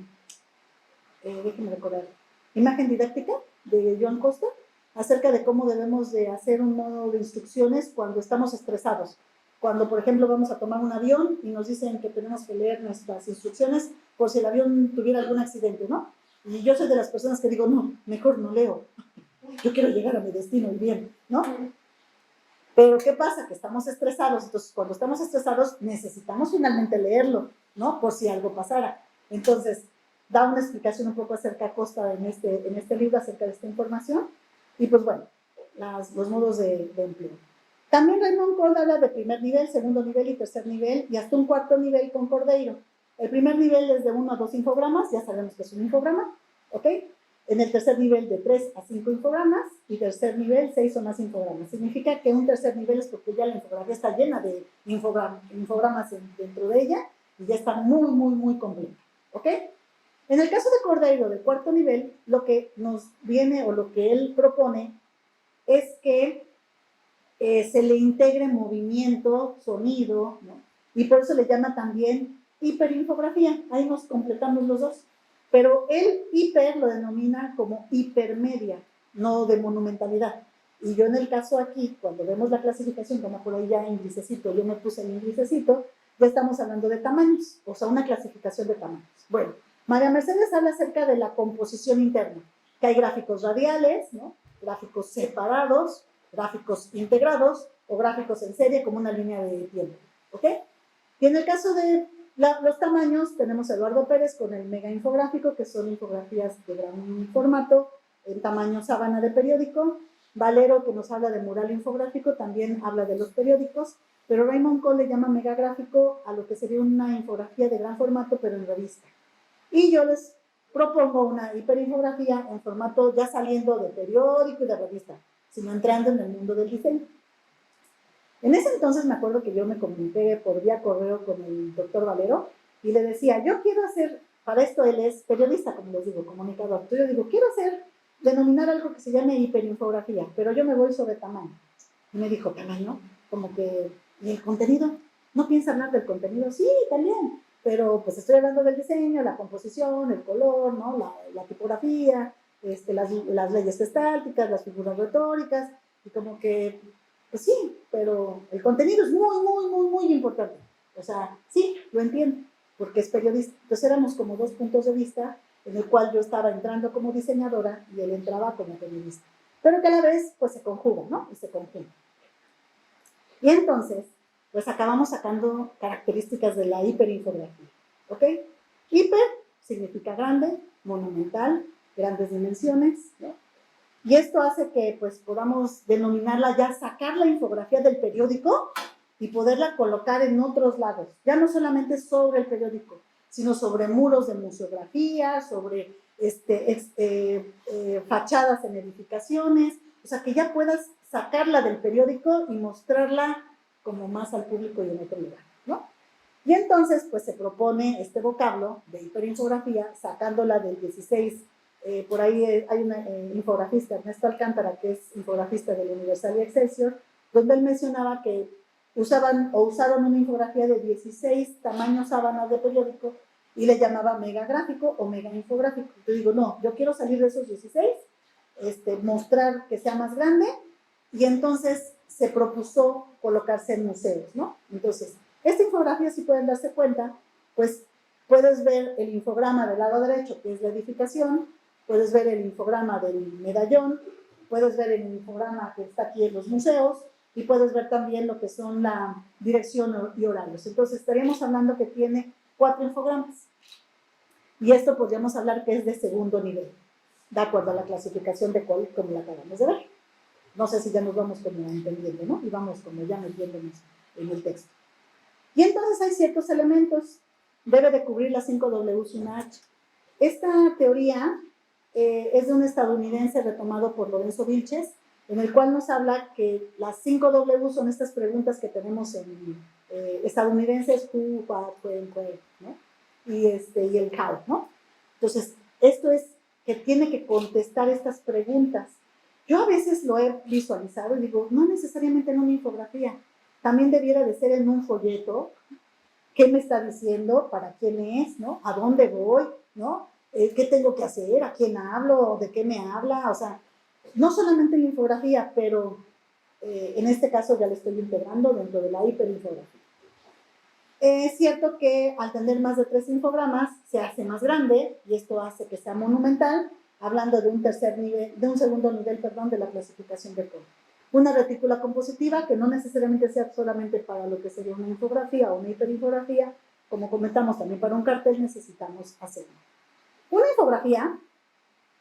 déjenme recordar, Imagen didáctica, de John Costa, acerca de cómo debemos de hacer un modo de instrucciones cuando estamos estresados. Cuando, por ejemplo, vamos a tomar un avión y nos dicen que tenemos que leer nuestras instrucciones por si el avión tuviera algún accidente, ¿no? Y yo soy de las personas que digo, no, mejor no leo. Yo quiero llegar a mi destino y bien, ¿no? Pero ¿qué pasa? Que estamos estresados, entonces cuando estamos estresados necesitamos finalmente leerlo, ¿no? Por si algo pasara. Entonces, da una explicación un poco acerca a Costa en este libro, acerca de esta información, y pues bueno, los modos de empleo. También Raymond Coll habla de primer nivel, segundo nivel y tercer nivel, y hasta un cuarto nivel con Cordeiro. El primer nivel es de 1 a 2 infogramas, ya sabemos que es un infograma, ¿ok? En el tercer nivel de 3 a 5 infogramas y tercer nivel 6 o más infogramas. Significa que un tercer nivel es porque ya la infografía está llena de infogramas dentro de ella y ya está muy, muy, muy completa. ¿Ok? En el caso de Cordeiro, del cuarto nivel, lo que nos viene o lo que él propone es que se le integre movimiento, sonido, ¿no? Y por eso le llama también hiperinfografía. Ahí nos completamos los dos. Pero el hiper lo denomina como hipermedia, no de monumentalidad. Y yo en el caso aquí, cuando vemos la clasificación, como por ahí ya en grisecito, yo me puse en grisecito, ya estamos hablando de tamaños, o sea, una clasificación de tamaños. Bueno, María Mercedes habla acerca de la composición interna, que hay gráficos radiales, ¿no? Gráficos separados, gráficos integrados o gráficos en serie como una línea de tiempo, ¿ok? Y en el caso de los tamaños, tenemos a Eduardo Pérez con el mega infográfico, que son infografías de gran formato, en tamaño sábana de periódico. Valero, que nos habla de mural infográfico, también habla de los periódicos, pero Raymond Coll le llama megagráfico a lo que sería una infografía de gran formato, pero en revista. Y yo les propongo una hiperinfografía en formato ya saliendo de periódico y de revista, sino entrando en el mundo del diseño. En ese entonces me acuerdo que yo me comuniqué por vía correo con el doctor Valero y le decía, yo quiero hacer, para esto él es periodista, como les digo, comunicador, entonces yo digo, quiero denominar algo que se llame hiperinfografía, pero yo me voy sobre tamaño. Y me dijo, ¿tamaño? Como que, ¿y el contenido? ¿No piensa hablar del contenido? Sí, también, pero pues estoy hablando del diseño, la composición, el color, ¿no? La tipografía, las leyes gestálticas, las figuras retóricas, y como que pues sí, pero el contenido es muy, muy, muy, muy importante. O sea, sí, lo entiendo, porque es periodista. Entonces éramos como dos puntos de vista en el cual yo estaba entrando como diseñadora y él entraba como periodista. Pero que a la vez, pues se conjuga, ¿no? Y se conjunta. Y entonces, pues acabamos sacando características de la hiperinfografía. ¿Ok? Hiper significa grande, monumental, grandes dimensiones, ¿no? Y esto hace que pues podamos denominarla ya, sacar la infografía del periódico y poderla colocar en otros lados, ya no solamente sobre el periódico, sino sobre muros de museografía, sobre fachadas en edificaciones, o sea, que ya puedas sacarla del periódico y mostrarla como más al público y en otro lugar, ¿no? Y entonces, pues se propone este vocablo de hiperinfografía, sacándola del 16. Por ahí hay una infografista, Ernesto Alcántara, que es infografista del Universal y Excelsior, donde él mencionaba que usaron una infografía de 16 tamaños sábanas de periódico y le llamaba mega gráfico o mega infográfico. Yo digo, no, yo quiero salir de esos 16, mostrar que sea más grande, y entonces se propuso colocarse en museos, ¿no? Entonces, esta infografía, si pueden darse cuenta, pues puedes ver el infograma del lado derecho, que es la edificación, puedes ver el infograma del medallón, puedes ver el infograma que está aquí en los museos, y puedes ver también lo que son la dirección y horarios. Entonces, estaríamos hablando que tiene 4 infogramas. Y esto podríamos hablar que es de segundo nivel, de acuerdo a la clasificación de Cole, como la acabamos de ver. No sé si ya nos vamos como entendiendo, ¿no? Y vamos como ya metiéndonos en el texto. Y entonces hay ciertos elementos. Debe de cubrir las 5 Ws y una H. Esta teoría es de un estadounidense retomado por Lorenzo Vilches, en el cual nos habla que las 5 W son estas preguntas que tenemos en estadounidenses, who, what, when, where, ¿no? Y el how, ¿no? Entonces, esto es que tiene que contestar estas preguntas. Yo a veces lo he visualizado y digo, no necesariamente en una infografía, también debiera de ser en un folleto. ¿Qué me está diciendo? ¿Para quién es? ¿No? ¿A dónde voy? ¿No? ¿Qué tengo que hacer? ¿A quién hablo? ¿De qué me habla? O sea, no solamente en la infografía, pero en este caso ya lo estoy integrando dentro de la hiperinfografía. Es cierto que al tener más de 3 infogramas se hace más grande y esto hace que sea monumental, hablando de un segundo nivel, de la clasificación de Cole. Una retícula compositiva que no necesariamente sea solamente para lo que sería una infografía o una hiperinfografía, como comentamos también para un cartel necesitamos hacerlo. Una infografía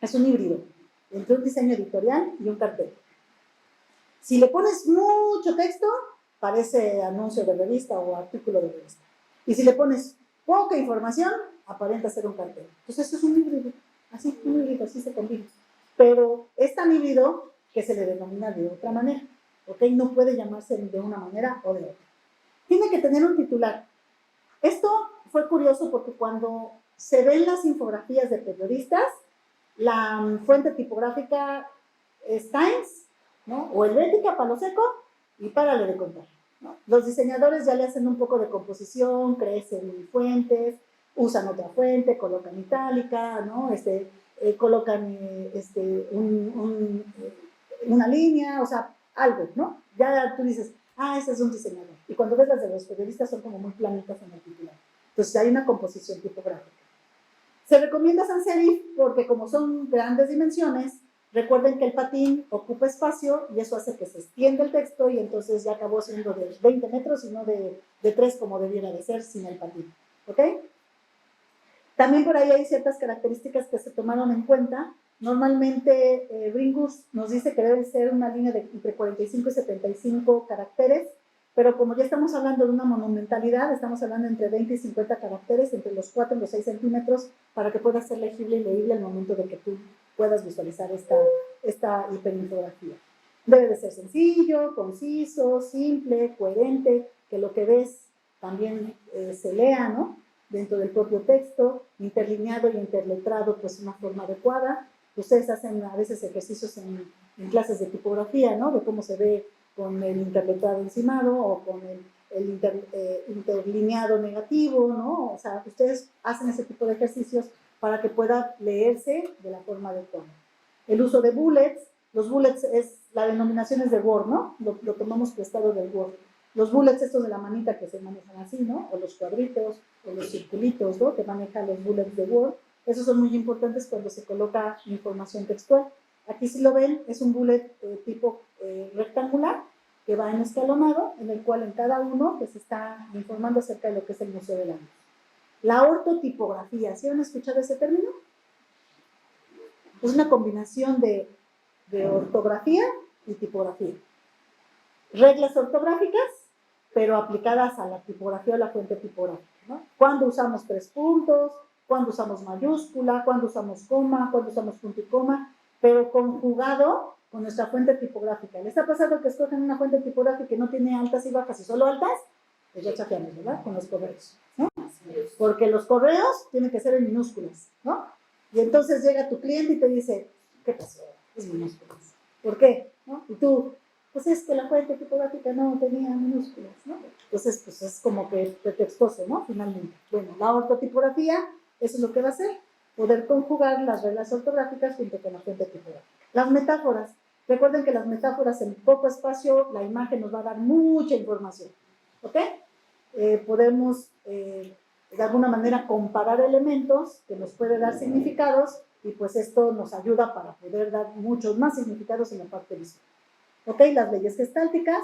es un híbrido entre un diseño editorial y un cartel. Si le pones mucho texto, parece anuncio de revista o artículo de revista. Y si le pones poca información, aparenta ser un cartel. Entonces, esto es un híbrido, así se combina. Pero es tan híbrido que se le denomina de otra manera, ¿ok? No puede llamarse de una manera o de otra. Tiene que tener un titular. Esto fue curioso porque cuando se ven las infografías de periodistas, la fuente tipográfica es Times, ¿no? O Helvética, palo seco, y párale de contar, ¿no? Los diseñadores ya le hacen un poco de composición, crecen fuentes, usan otra fuente, colocan itálica, ¿no? Colocan una línea, o sea, algo, ¿no? Ya tú dices, ese es un diseñador. Y cuando ves las de los periodistas son como muy planitas en el titular. Entonces hay una composición tipográfica. Se recomienda sans serif porque como son grandes dimensiones, recuerden que el patín ocupa espacio y eso hace que se extienda el texto y entonces ya acabó siendo de 20 metros y no de 3 como debiera de ser sin el patín. ¿Ok? También por ahí hay ciertas características que se tomaron en cuenta. Normalmente Bringus nos dice que debe ser una línea de entre 45 y 75 caracteres, pero como ya estamos hablando de una monumentalidad, estamos hablando entre 20 y 50 caracteres, entre los 4 y los 6 centímetros, para que pueda ser legible y leíble al momento de que tú puedas visualizar esta hiperinfografía. Debe de ser sencillo, conciso, simple, coherente, que lo que ves también se lea, ¿no? Dentro del propio texto, interlineado y interletrado, pues una forma adecuada. Ustedes hacen a veces ejercicios en clases de tipografía, ¿no? De cómo se ve con el interletrado encimado o con el interlineado negativo, ¿no? O sea, ustedes hacen ese tipo de ejercicios para que pueda leerse de la forma adecuada. El uso de bullets, los bullets la denominación es de Word, ¿no? Lo tomamos prestado del Word. Los bullets estos de la manita que se manejan así, ¿no? O los cuadritos, o los circulitos, ¿no? Que manejan los bullets de Word. Esos son muy importantes cuando se coloca información textual. Aquí si lo ven, es un bullet tipo rectangular que va en escalonado, en el cual en cada uno pues está informando acerca de lo que es el Museo del Año. La ortotipografía, ¿sí han escuchado ese término? Es una combinación de ortografía y tipografía. Reglas ortográficas, pero aplicadas a la tipografía o la fuente tipográfica. ¿no? ¿Cuándo usamos 3 puntos? ¿Cuándo usamos mayúscula? ¿Cuándo usamos coma? ¿Cuándo usamos punto y coma? Pero conjugado con nuestra fuente tipográfica. ¿Les ha pasado que escogen una fuente tipográfica que no tiene altas y bajas y solo altas? Pues ya chateamos, ¿verdad? Con los correos, ¿no? Porque los correos tienen que ser en minúsculas, ¿no? Y entonces llega tu cliente y te dice, ¿qué pasó? Es minúsculas. ¿Por qué? ¿No? Y tú, pues es que la fuente tipográfica no tenía minúsculas, ¿no? Entonces, pues es como que pretextoso, ¿no? Finalmente. Bueno, la ortotipografía, eso es lo que va a hacer, poder conjugar las reglas ortográficas junto con la fuente tipográfica. Las metáforas. Recuerden que las metáforas en poco espacio, la imagen nos va a dar mucha información, ¿ok? Podemos, de alguna manera, comparar elementos que nos puede dar significados y pues esto nos ayuda para poder dar muchos más significados en la parte visual. ¿Ok? Las leyes gestálticas,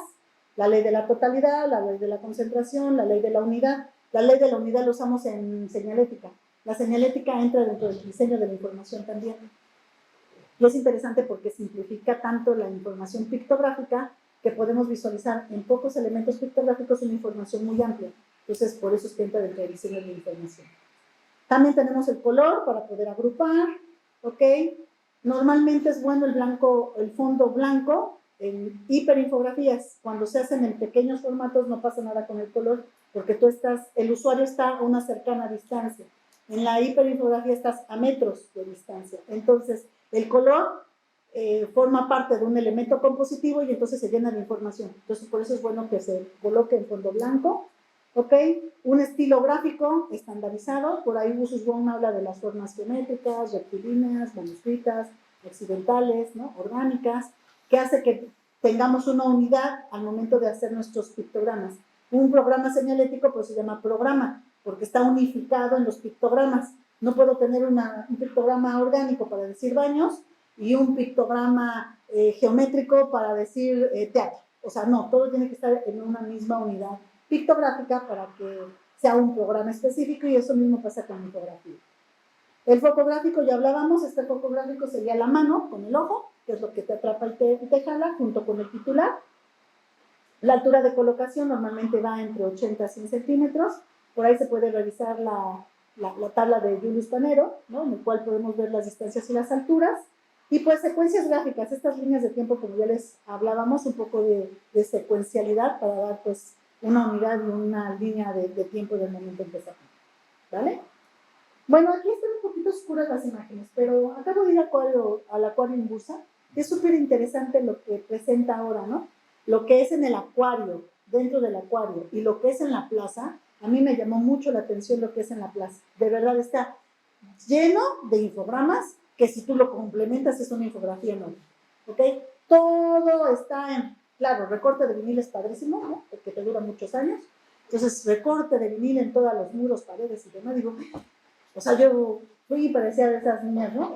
la ley de la totalidad, la ley de la concentración, la ley de la unidad. La ley de la unidad la usamos en señalética. La señalética entra dentro del diseño de la información también. Y es interesante porque simplifica tanto la información pictográfica que podemos visualizar en pocos elementos pictográficos una información muy amplia. Entonces, por eso es que entra dentro del diseño de la información. También tenemos el color para poder agrupar, ¿ok? Normalmente es bueno el blanco, el fondo blanco en hiperinfografías. Cuando se hacen en pequeños formatos no pasa nada con el color porque el usuario está a una cercana distancia. En la hiperinfografía estás a metros de distancia. Entonces, el color forma parte de un elemento compositivo y entonces se llena de información. Entonces, por eso es bueno que se coloque en fondo blanco. ¿Ok? Un estilo gráfico estandarizado, por ahí Usus Wong habla de las formas geométricas, rectilíneas, manuscritas, occidentales, ¿no? Orgánicas, que hace que tengamos una unidad al momento de hacer nuestros pictogramas. Un programa señalético pues se llama programa, porque está unificado en los pictogramas. No puedo tener un pictograma orgánico para decir baños y un pictograma geométrico para decir teatro. O sea, no, todo tiene que estar en una misma unidad pictográfica para que sea un programa específico y eso mismo pasa con infografía. El fotográfico ya hablábamos, este fotográfico sería la mano con el ojo, que es lo que te atrapa y te jala, junto con el titular. La altura de colocación normalmente va entre 80 a 100 centímetros, por ahí se puede revisar la tabla de Julius Panero, ¿no? En el cual podemos ver las distancias y las alturas. Y pues secuencias gráficas, estas líneas de tiempo, como ya les hablábamos, un poco de secuencialidad para dar pues una unidad y una línea de tiempo del momento en que se aplica, ¿vale? Bueno, aquí están un poquito oscuras las imágenes, pero acabo de ir al acuario en Bursa. Es súper interesante lo que presenta ahora, ¿no? Lo que es en el acuario, dentro del acuario, y lo que es en la plaza. A mí me llamó mucho la atención lo que es en la plaza. De verdad está lleno de infogramas que si tú lo complementas es una infografía enorme, ¿ok? Todo está en, claro, recorte de vinil es padrísimo, ¿no? Porque te dura muchos años. Entonces, recorte de vinil en todos los muros, paredes y demás. Digo, o sea, yo fui y parecía de esas niñas, ¿no?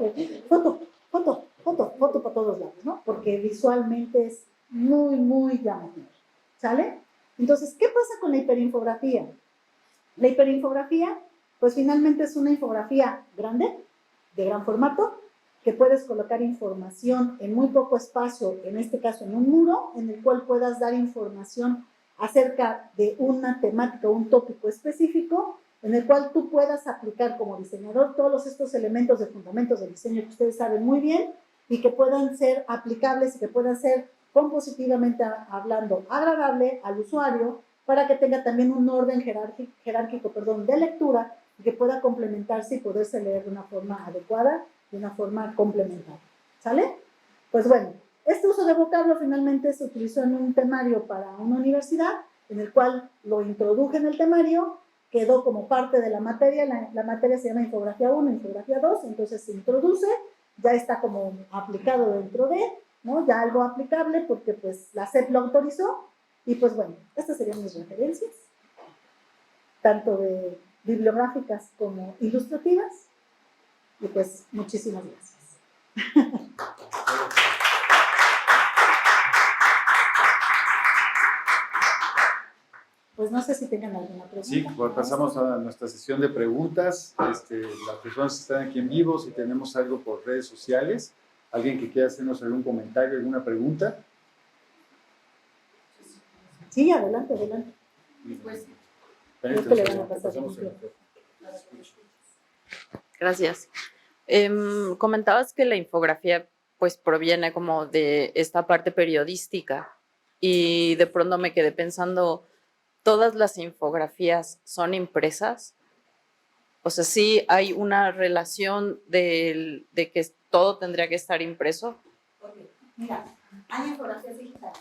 Foto, foto, foto, foto para todos lados, ¿no? Porque visualmente es muy, muy llamativo, ¿sale? Entonces, ¿qué pasa con la hiperinfografía? La hiperinfografía, pues finalmente es una infografía grande, de gran formato, que puedes colocar información en muy poco espacio, en este caso en un muro, en el cual puedas dar información acerca de una temática, un tópico específico, en el cual tú puedas aplicar como diseñador todos estos elementos de fundamentos del diseño que ustedes saben muy bien y que puedan ser aplicables y que puedan ser compositivamente hablando agradable al usuario para que tenga también un orden jerárquico de lectura y que pueda complementarse y poderse leer de una forma adecuada, de una forma complementaria. ¿Sale? Pues bueno, este uso de vocablo finalmente se utilizó en un temario para una universidad, en el cual lo introduje en el temario, quedó como parte de la materia, la materia se llama infografía 1, infografía 2, entonces se introduce, ya está como aplicado dentro de, ¿no? Ya algo aplicable porque pues la SEP lo autorizó, y pues bueno, estas serían mis referencias, tanto de bibliográficas como ilustrativas, y pues muchísimas gracias. Pues no sé si tengan alguna pregunta. Sí, pues pasamos a nuestra sesión de preguntas. Las personas están aquí en vivo, si tenemos algo por redes sociales, alguien que quiera hacernos algún comentario, alguna pregunta. Sí, adelante, adelante. Pues, Creo que le van a pasar Pasamos el bien. micrófono. Gracias. Comentabas que la infografía pues proviene como de esta parte periodística y de pronto me quedé pensando, ¿todas las infografías son impresas? O sea, ¿sí hay una relación de que todo tendría que estar impreso? Okay. Mira, hay infografías digitales.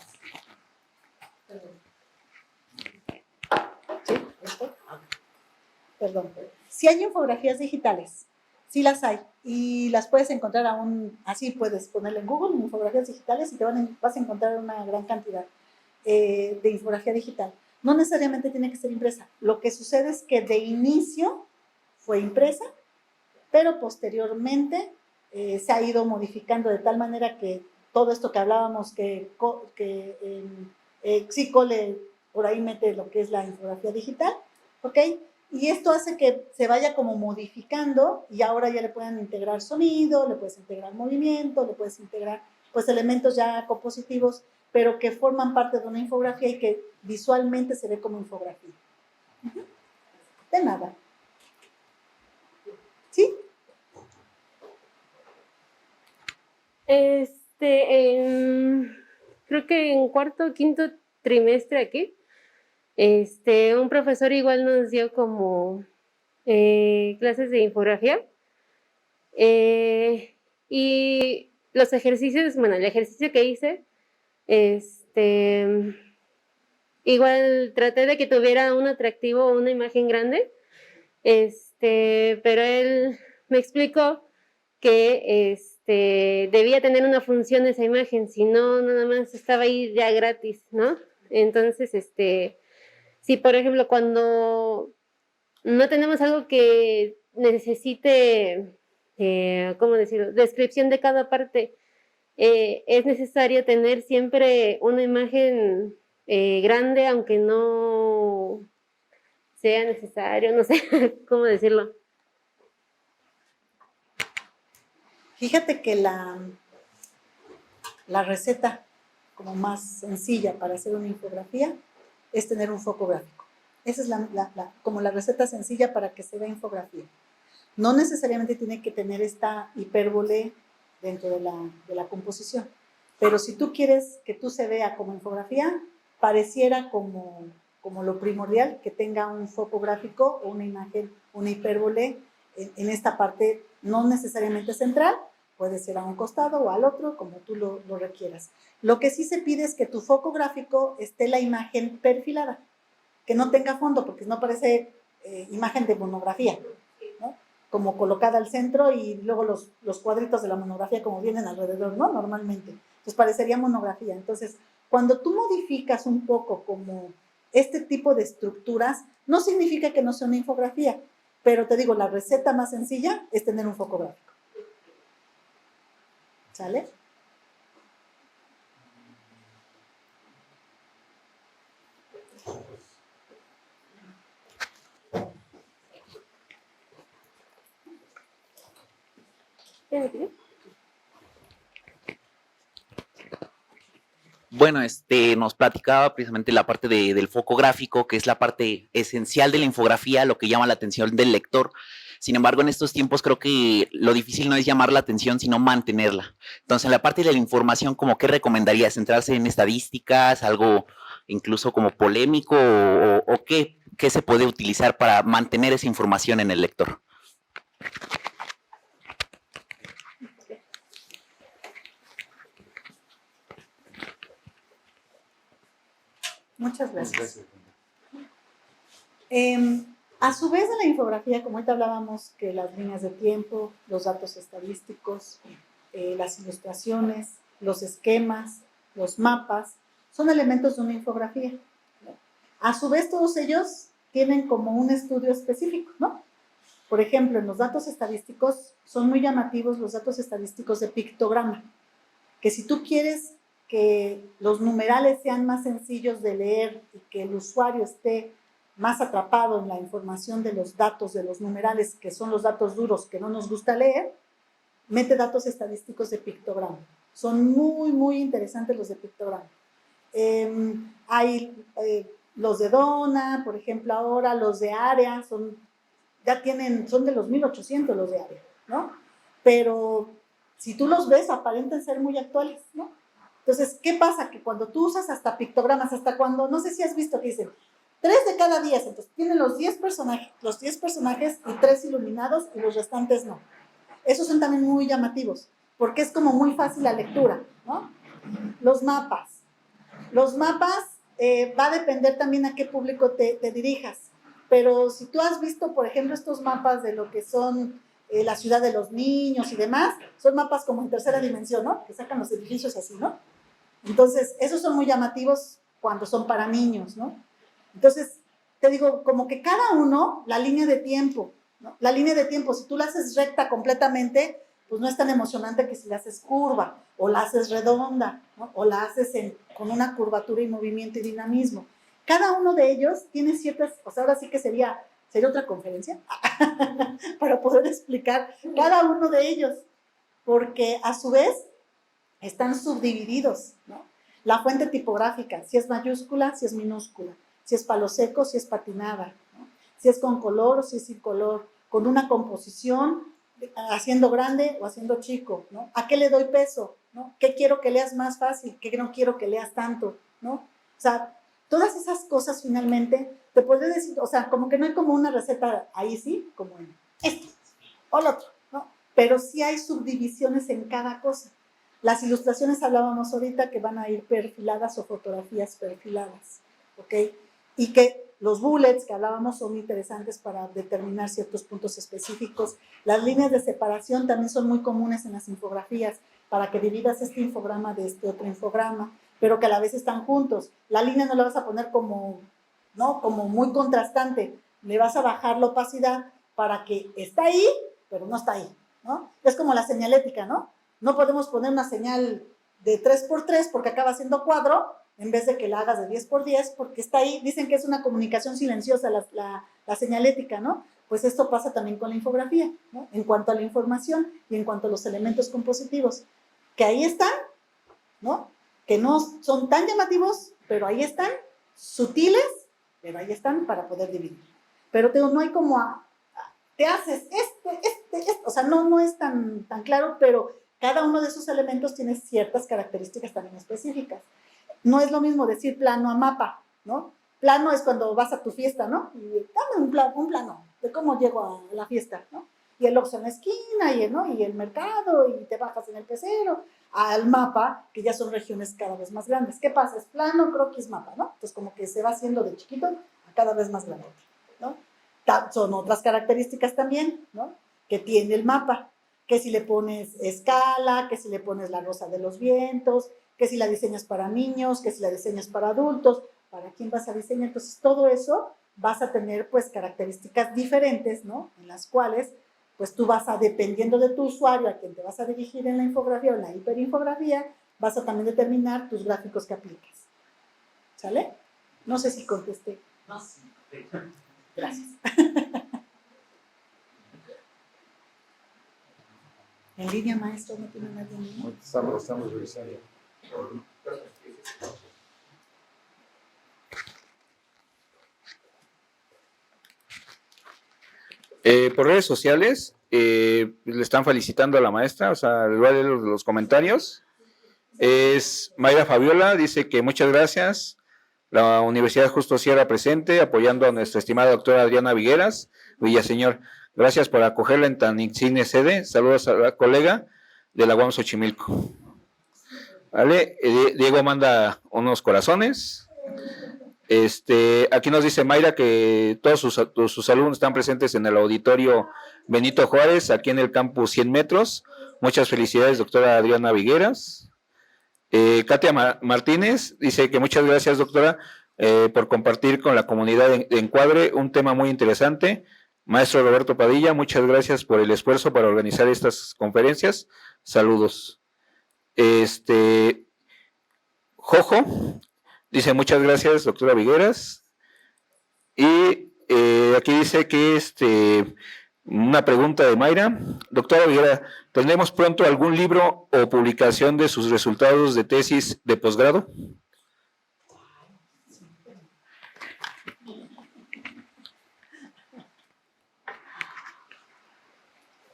Perdón. ¿Sí? ¿Esto? Perdón. Sí hay infografías digitales, sí las hay, y las puedes encontrar aún, así puedes ponerle en Google, infografías digitales, y vas a encontrar una gran cantidad de infografía digital. No necesariamente tiene que ser impresa. Lo que sucede es que de inicio fue impresa, pero posteriormente se ha ido modificando de tal manera que todo esto que hablábamos, Xicole por ahí mete lo que es la infografía digital, ¿ok? Y esto hace que se vaya como modificando y ahora ya le pueden integrar sonido, le puedes integrar movimiento, le puedes integrar pues elementos ya compositivos, pero que forman parte de una infografía y que visualmente se ve como infografía. De nada. ¿Sí? Creo que en cuarto o quinto trimestre aquí, un profesor igual nos dio como clases de infografía y los ejercicios, bueno, el ejercicio que hice, igual traté de que tuviera un atractivo o una imagen grande, pero él me explicó que debía tener una función esa imagen, si no, nada más estaba ahí ya gratis, ¿no? Entonces, si por ejemplo cuando no tenemos algo que necesite, ¿cómo decirlo?, descripción de cada parte, es necesario tener siempre una imagen grande, aunque no sea necesario, no sé cómo decirlo. Fíjate que la receta como más sencilla para hacer una infografía es tener un foco gráfico. Esa es como la receta sencilla para que se vea infografía. No necesariamente tiene que tener esta hipérbole dentro de la composición, pero si tú quieres que tú se vea como infografía, pareciera como lo primordial que tenga un foco gráfico o una imagen, una hipérbole en esta parte, no necesariamente central, puede ser a un costado o al otro, como tú lo requieras. Lo que sí se pide es que tu foco gráfico esté la imagen perfilada, que no tenga fondo, porque no parece imagen de monografía, ¿no? Como colocada al centro y luego los cuadritos de la monografía como vienen alrededor, ¿no? Normalmente. Entonces parecería monografía. Entonces, cuando tú modificas un poco como este tipo de estructuras, no significa que no sea una infografía, pero te digo, la receta más sencilla es tener un foco gráfico. ¿Sale? Bueno, nos platicaba precisamente la parte del foco gráfico, que es la parte esencial de la infografía, lo que llama la atención del lector. Sin embargo, en estos tiempos creo que lo difícil no es llamar la atención, sino mantenerla. Entonces, en la parte de la información, ¿cómo qué recomendarías? ¿Centrarse en estadísticas, algo incluso como polémico o qué se puede utilizar para mantener esa información en el lector? Muchas gracias. A su vez, en la infografía, como ahorita hablábamos, que las líneas de tiempo, los datos estadísticos, las ilustraciones, los esquemas, los mapas, son elementos de una infografía. A su vez, todos ellos tienen como un estudio específico, ¿no? Por ejemplo, en los datos estadísticos son muy llamativos los datos estadísticos de pictograma, que si tú quieres que los numerales sean más sencillos de leer y que el usuario esté más atrapado en la información de los datos, de los numerales, que son los datos duros que no nos gusta leer, mete datos estadísticos de pictograma. Son muy, muy interesantes los de pictograma. Hay Los de Dona, por ejemplo, ahora los de área, son de los 1800 los de área, ¿no? Pero si tú los ves, aparentan ser muy actuales, ¿no? Entonces, ¿qué pasa? Que cuando tú usas hasta pictogramas, hasta cuando, no sé si has visto que dicen, 3 de cada 10, entonces tienen los 10 personajes y 3 iluminados y los restantes no. Esos son también muy llamativos, porque es como muy fácil la lectura, ¿no? Los mapas. Va a depender también a qué público te dirijas, pero si tú has visto, por ejemplo, estos mapas de lo que son la ciudad de los niños y demás, son mapas como en tercera dimensión, ¿no? Que sacan los edificios así, ¿no? Entonces, esos son muy llamativos cuando son para niños, ¿no? Entonces, te digo, como que cada uno, la línea de tiempo, ¿no? La línea de tiempo, si tú la haces recta completamente, pues no es tan emocionante que si la haces curva, o la haces redonda, ¿no? O la haces con una curvatura y movimiento y dinamismo. Cada uno de ellos tiene ciertas, o sea, ahora sí que sería otra conferencia para poder explicar cada uno de ellos, porque a su vez están subdivididos, ¿no? La fuente tipográfica, si es mayúscula, si es minúscula, si es palo seco, si es patinada, ¿no? Si es con color o si es sin color, con una composición, haciendo grande o haciendo chico, ¿no? ¿A qué le doy peso? ¿No? ¿Qué quiero que leas más fácil? ¿Qué no quiero que leas tanto? ¿No? O sea, todas esas cosas finalmente, te podría decir, o sea, como que no hay como una receta ahí sí, como en esto o lo otro, ¿no? Pero sí hay subdivisiones en cada cosa. Las ilustraciones hablábamos ahorita que van a ir perfiladas o fotografías perfiladas, ¿ok? Y que los bullets que hablábamos son interesantes para determinar ciertos puntos específicos. Las líneas de separación también son muy comunes en las infografías, para que dividas este infograma de este otro infograma, pero que a la vez están juntos. La línea no la vas a poner como, ¿no? Como muy contrastante, le vas a bajar la opacidad para que está ahí, pero no está ahí, ¿no? Es como la señalética, ¿no? No podemos poner una señal de 3x3 porque acaba siendo cuadro, en vez de que la hagas de 10x10, porque está ahí. Dicen que es una comunicación silenciosa la señalética, ¿no? Pues esto pasa también con la infografía, ¿no? En cuanto a la información y en cuanto a los elementos compositivos, que ahí están, ¿no? Que no son tan llamativos, pero ahí están, sutiles, pero ahí están para poder dividir. Pero te digo, no hay como te haces o sea, no es tan claro, pero cada uno de esos elementos tiene ciertas características también específicas. No es lo mismo decir plano a mapa, ¿no? Plano es cuando vas a tu fiesta, ¿no? Y dame un plano de cómo llego a la fiesta, ¿no? Y el Oxxo en la esquina, ¿no? Y el mercado, y te bajas en el pecero, al mapa, que ya son regiones cada vez más grandes. ¿Qué pasa? Es plano, croquis, mapa, ¿no? Entonces como que se va haciendo de chiquito a cada vez más grande, ¿no? Son otras características también, ¿no? Que tiene el mapa, que si le pones escala, que si le pones la rosa de los vientos, que si la diseñas para niños, que si la diseñas para adultos, ¿para quién vas a diseñar? Entonces todo eso vas a tener pues características diferentes, ¿no? En las cuales pues tú vas a, dependiendo de tu usuario a quien te vas a dirigir en la infografía o en la hiperinfografía, vas a también determinar tus gráficos que aplicas. ¿Sale? No sé si contesté. No, sí. Gracias. En línea, maestro, no tiene nadie en línea. Estamos revisando. Por redes sociales le están felicitando a la maestra, o sea, les voy a leer los comentarios. Es Mayra Fabiola, dice que muchas gracias. La Universidad Justo Sierra presente, apoyando a nuestra estimada doctora Adriana Vigueras Villaseñor. Gracias por acogerla en tan insigne sede. Saludos a la colega de la UAM Xochimilco. ¿Vale? Diego manda unos corazones. Aquí nos dice Mayra que todos sus alumnos están presentes en el auditorio Benito Juárez, aquí en el campus 100 metros. Muchas felicidades, doctora Adriana Vigueras. Katia Martínez dice que muchas gracias, doctora, por compartir con la comunidad de Encuadre un tema muy interesante. Maestro Roberto Padilla, muchas gracias por el esfuerzo para organizar estas conferencias. Saludos. Jojo dice muchas gracias, doctora Vigueras. Y aquí dice que una pregunta de Mayra. Doctora Viguera, ¿tendremos pronto algún libro o publicación de sus resultados de tesis de posgrado?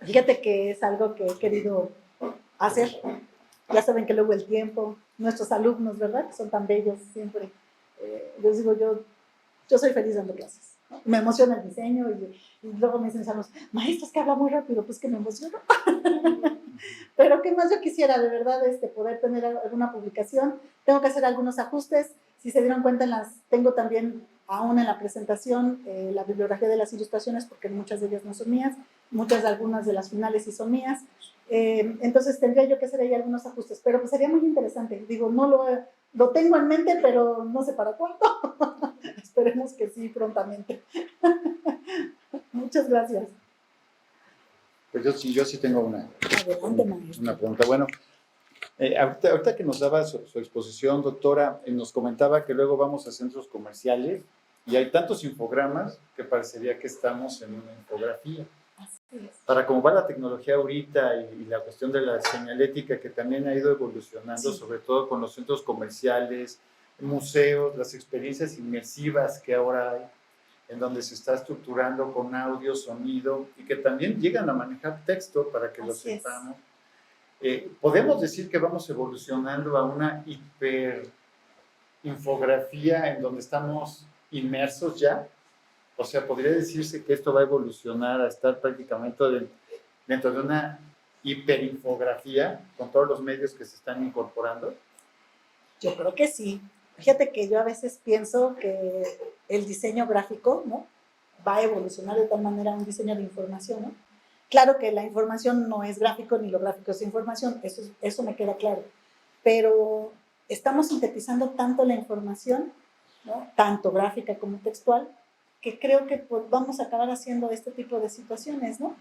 Fíjate que es algo que he querido hacer. Ya saben que luego el tiempo, nuestros alumnos, ¿verdad? Que son tan bellos siempre. Les digo, yo soy feliz dando clases, ¿no? Me emociona el diseño y luego me dicen mis alumnos, maestros que habla muy rápido, pues que me emociono. Pero qué más yo quisiera, de verdad, poder tener alguna publicación. Tengo que hacer algunos ajustes. Si se dieron cuenta, tengo también aún en la presentación la bibliografía de las ilustraciones, porque muchas de ellas no son mías, algunas de las finales sí son mías. Entonces tendría yo que hacer ahí algunos ajustes, pero pues sería muy interesante. Digo, no lo tengo en mente, pero no sé para cuándo. Esperemos que sí, prontamente. Muchas gracias. Pues yo sí tengo Adelante, maestro. una pregunta. Bueno, ahorita que nos daba su exposición, doctora, nos comentaba que luego vamos a centros comerciales y hay tantos infogramas que parecería que estamos en una infografía. Así es. Para cómo va la tecnología ahorita y la cuestión de la señalética que también ha ido evolucionando, Sí. sobre todo con los centros comerciales, museos, las experiencias inmersivas que ahora hay, en donde se está estructurando con audio, sonido, y que también llegan a manejar texto para que lo Así es. sepamos. Podemos decir que vamos evolucionando a una hiperinfografía en donde estamos inmersos ya. O sea, podría decirse que esto va a evolucionar a estar prácticamente dentro de una hiperinfografía con todos los medios que se están incorporando. Yo creo que sí. Fíjate que yo a veces pienso que el diseño gráfico, ¿no?, va a evolucionar de tal manera a un diseño de información, ¿no? Claro que la información no es gráfico ni lo gráfico es información, eso me queda claro. Pero estamos sintetizando tanto la información, ¿no?, tanto gráfica como textual, que creo que vamos a acabar haciendo este tipo de situaciones, ¿no?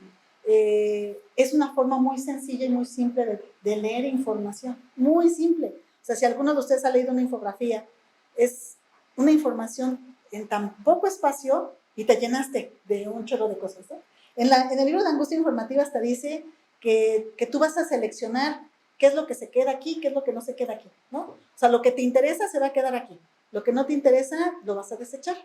Es una forma muy sencilla y muy simple de leer información, muy simple. O sea, si alguno de ustedes ha leído una infografía, es una información en tan poco espacio y te llenaste de un chorro de cosas, ¿no? En el libro de Angustia Informativa hasta dice que tú vas a seleccionar qué es lo que se queda aquí, qué es lo que no se queda aquí, ¿no? O sea, lo que te interesa se va a quedar aquí, lo que no te interesa lo vas a desechar,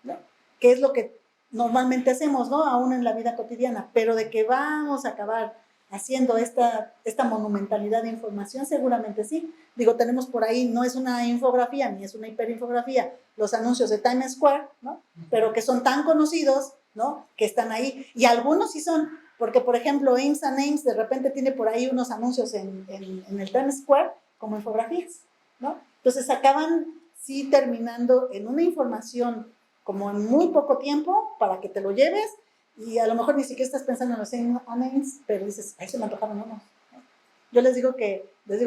¿no? Que es lo que normalmente hacemos, ¿no?, aún en la vida cotidiana, pero de que vamos a acabar haciendo esta monumentalidad de información, seguramente sí. Digo, tenemos por ahí, no es una infografía, ni es una hiperinfografía, los anuncios de Times Square, ¿no?, pero que son tan conocidos, ¿no?, que están ahí. Y algunos sí son, porque por ejemplo, Ames and Ames de repente tiene por ahí unos anuncios en el Times Square como infografías, ¿no? Entonces acaban sí terminando en una información como en muy poco tiempo para que te lo lleves y a lo mejor ni siquiera estás pensando en los Ames, pero dices, ay, se me antojaron unos. Yo les digo,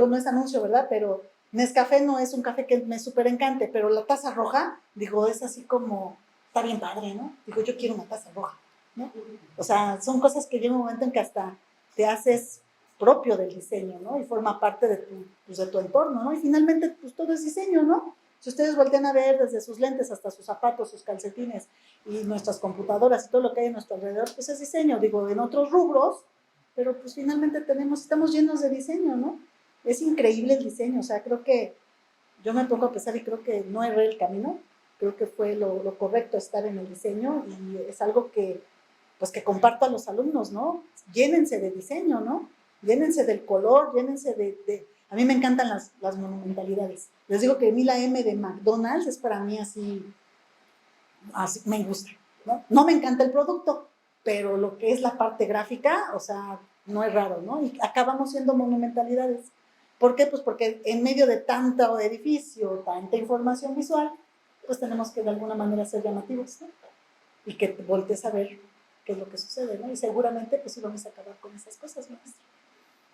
no es anuncio, ¿verdad? Pero Nescafé no es un café que me súper encante, pero la taza roja, digo, es así como, está bien padre, ¿no? Digo, yo quiero una taza roja, ¿no? O sea, son cosas que llega un momento en que hasta te haces propio del diseño, ¿no? Y forma parte de tu entorno, ¿no? Y finalmente, pues todo es diseño, ¿no? Si ustedes voltean a ver desde sus lentes hasta sus zapatos, sus calcetines y nuestras computadoras y todo lo que hay a nuestro alrededor, pues es diseño. Digo, en otros rubros, pero pues finalmente estamos llenos de diseño, ¿no? Es increíble el diseño, o sea, creo que yo me pongo a pensar y creo que no erré el camino, creo que fue lo correcto estar en el diseño y es algo que, pues que comparto a los alumnos, ¿no? Llénense de diseño, ¿no? Llénense del color, llénense a mí me encantan las monumentalidades. Les digo que a mí la M de McDonald's es para mí así me gusta, ¿no? No me encanta el producto, pero lo que es la parte gráfica, o sea, no es raro, ¿no? Y acabamos siendo monumentalidades. ¿Por qué? Pues porque en medio de tanto edificio, tanta información visual, pues tenemos que de alguna manera ser llamativos, ¿no? Y que voltees a ver qué es lo que sucede, ¿no? Y seguramente pues sí vamos a acabar con esas cosas, maestro.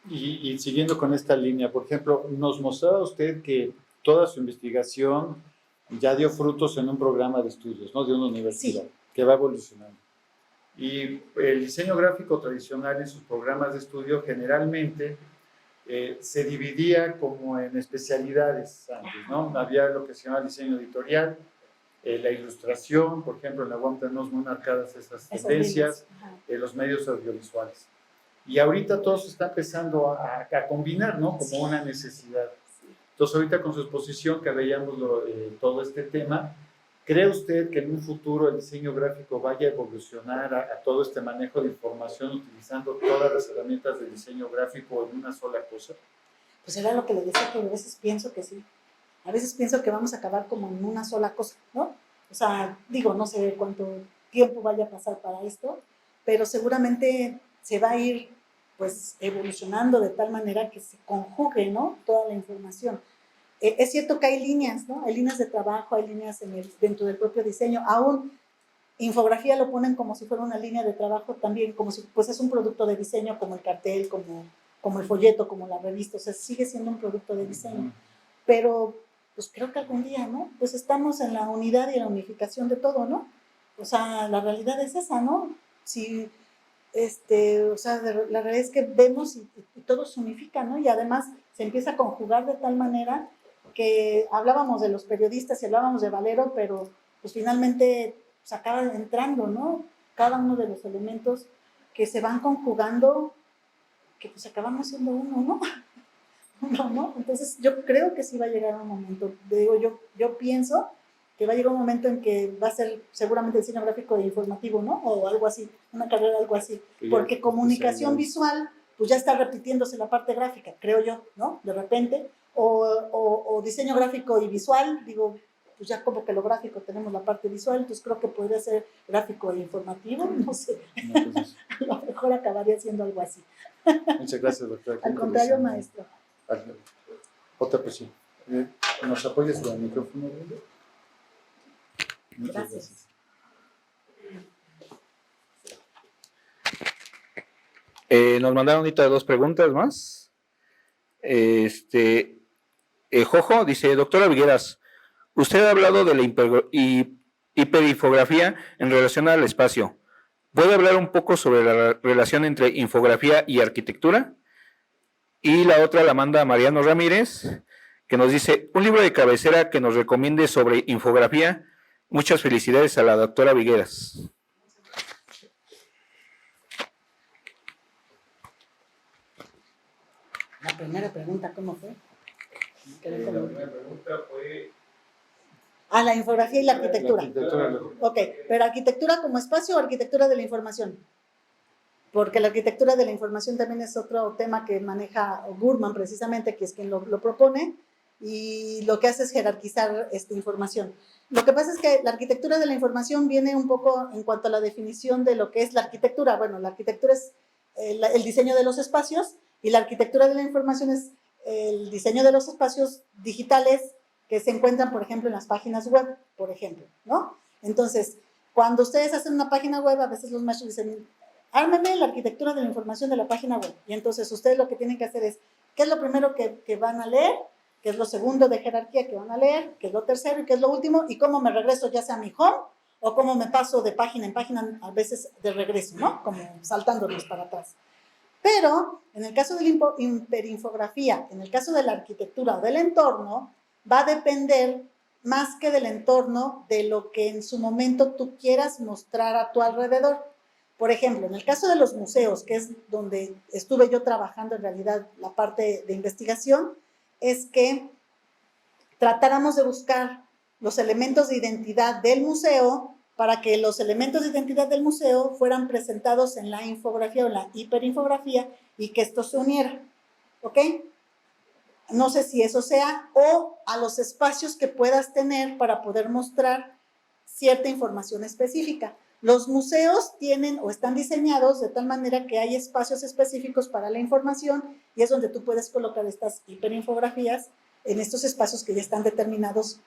Y siguiendo con esta línea, por ejemplo, nos mostraba usted que toda su investigación ya dio frutos en un programa de estudios, ¿no?, de una universidad, sí, que va evolucionando. Y el diseño gráfico tradicional en sus programas de estudio generalmente se dividía como en especialidades antes, ¿no? Había lo que se llama diseño editorial, la ilustración, por ejemplo, en la UAM tenemos muy marcadas esas tendencias, los medios audiovisuales. Y ahorita todo se está empezando a combinar, ¿no?, como una necesidad. Entonces, ahorita con su exposición que veíamos todo este tema, ¿Cree usted que en un futuro el diseño gráfico vaya a evolucionar a todo este manejo de información utilizando todas las herramientas de diseño gráfico en una sola cosa? Pues era lo que le decía, que a veces pienso que sí. A veces pienso que vamos a acabar como en una sola cosa, ¿no? O sea, digo, no sé cuánto tiempo vaya a pasar para esto, pero seguramente se va a ir pues evolucionando de tal manera que se conjugue, ¿no? Toda la información. Es cierto que hay líneas, ¿no? Hay líneas de trabajo, hay líneas dentro del propio diseño. Aún infografía lo ponen como si fuera una línea de trabajo también, como si pues es un producto de diseño, como el cartel, como el folleto, como la revista. O sea, sigue siendo un producto de diseño. Pero pues creo que algún día, ¿no? Pues estamos en la unidad y la unificación de todo, ¿no? O sea, la realidad es esa, ¿no? Si o sea, la realidad es que vemos y todo se unifica, ¿no? Y además se empieza a conjugar de tal manera que hablábamos de los periodistas y hablábamos de Valero, pero pues finalmente pues acaba entrando, ¿no? Cada uno de los elementos que se van conjugando, que pues acabamos siendo uno, ¿no? Uno, ¿no? Entonces yo creo que sí va a llegar un momento, digo, yo pienso que va a llegar un momento en que va a ser seguramente diseño gráfico e informativo, ¿no? O algo así, una carrera, algo así. Porque comunicación visual, pues ya está repitiéndose la parte gráfica, creo yo, ¿no? De repente. O diseño gráfico y visual, digo, pues ya como que lo gráfico tenemos la parte visual, entonces creo que podría ser gráfico e informativo, no sé. A lo mejor acabaría siendo algo así. Muchas gracias, doctora. Al contrario, maestro. Otra persona. ¿Nos apoyas con el micrófono? Muchas Gracias. Nos mandaron ahorita 2 preguntas más. Jojo dice, doctora Vigueras, usted ha hablado de la hiperinfografía en relación al espacio. ¿Puede hablar un poco sobre la relación entre infografía y arquitectura? Y la otra la manda Mariano Ramírez, que nos dice, un libro de cabecera que nos recomiende sobre infografía. Muchas felicidades a la doctora Vigueras. La primera pregunta, ¿cómo fue? La primera pregunta fue... La infografía y la arquitectura. arquitectura. Ok, pero arquitectura como espacio o arquitectura de la información. Porque la arquitectura de la información también es otro tema que maneja Gurman precisamente, que es quien lo propone, y lo que hace es jerarquizar esta información. Lo que pasa es que la arquitectura de la información viene un poco en cuanto a la definición de lo que es la arquitectura. Bueno, la arquitectura es el diseño de los espacios y la arquitectura de la información es el diseño de los espacios digitales que se encuentran, por ejemplo, en las páginas web, por ejemplo, ¿no? Entonces, cuando ustedes hacen una página web, a veces los maestros dicen, ármeme la arquitectura de la información de la página web. Y entonces ustedes lo que tienen que hacer es, ¿qué es lo primero que van a leer? ¿Qué es lo segundo de jerarquía que van a leer? ¿Qué es lo tercero y qué es lo último? Y cómo me regreso ya sea a mi home o cómo me paso de página en página, a veces de regreso, ¿no? Como saltándonos para atrás. Pero en el caso de la hiperinfografía, en el caso de la arquitectura o del entorno, va a depender más que del entorno, de lo que en su momento tú quieras mostrar a tu alrededor. Por ejemplo, en el caso de los museos, que es donde estuve yo trabajando en realidad la parte de investigación, es que tratáramos de buscar los elementos de identidad del museo para que los elementos de identidad del museo fueran presentados en la infografía o en la hiperinfografía y que esto se uniera, ¿ok? No sé si eso sea, o a los espacios que puedas tener para poder mostrar cierta información específica. Los museos tienen o están diseñados de tal manera que hay espacios específicos para la información y es donde tú puedes colocar estas hiperinfografías en estos espacios que ya están determinados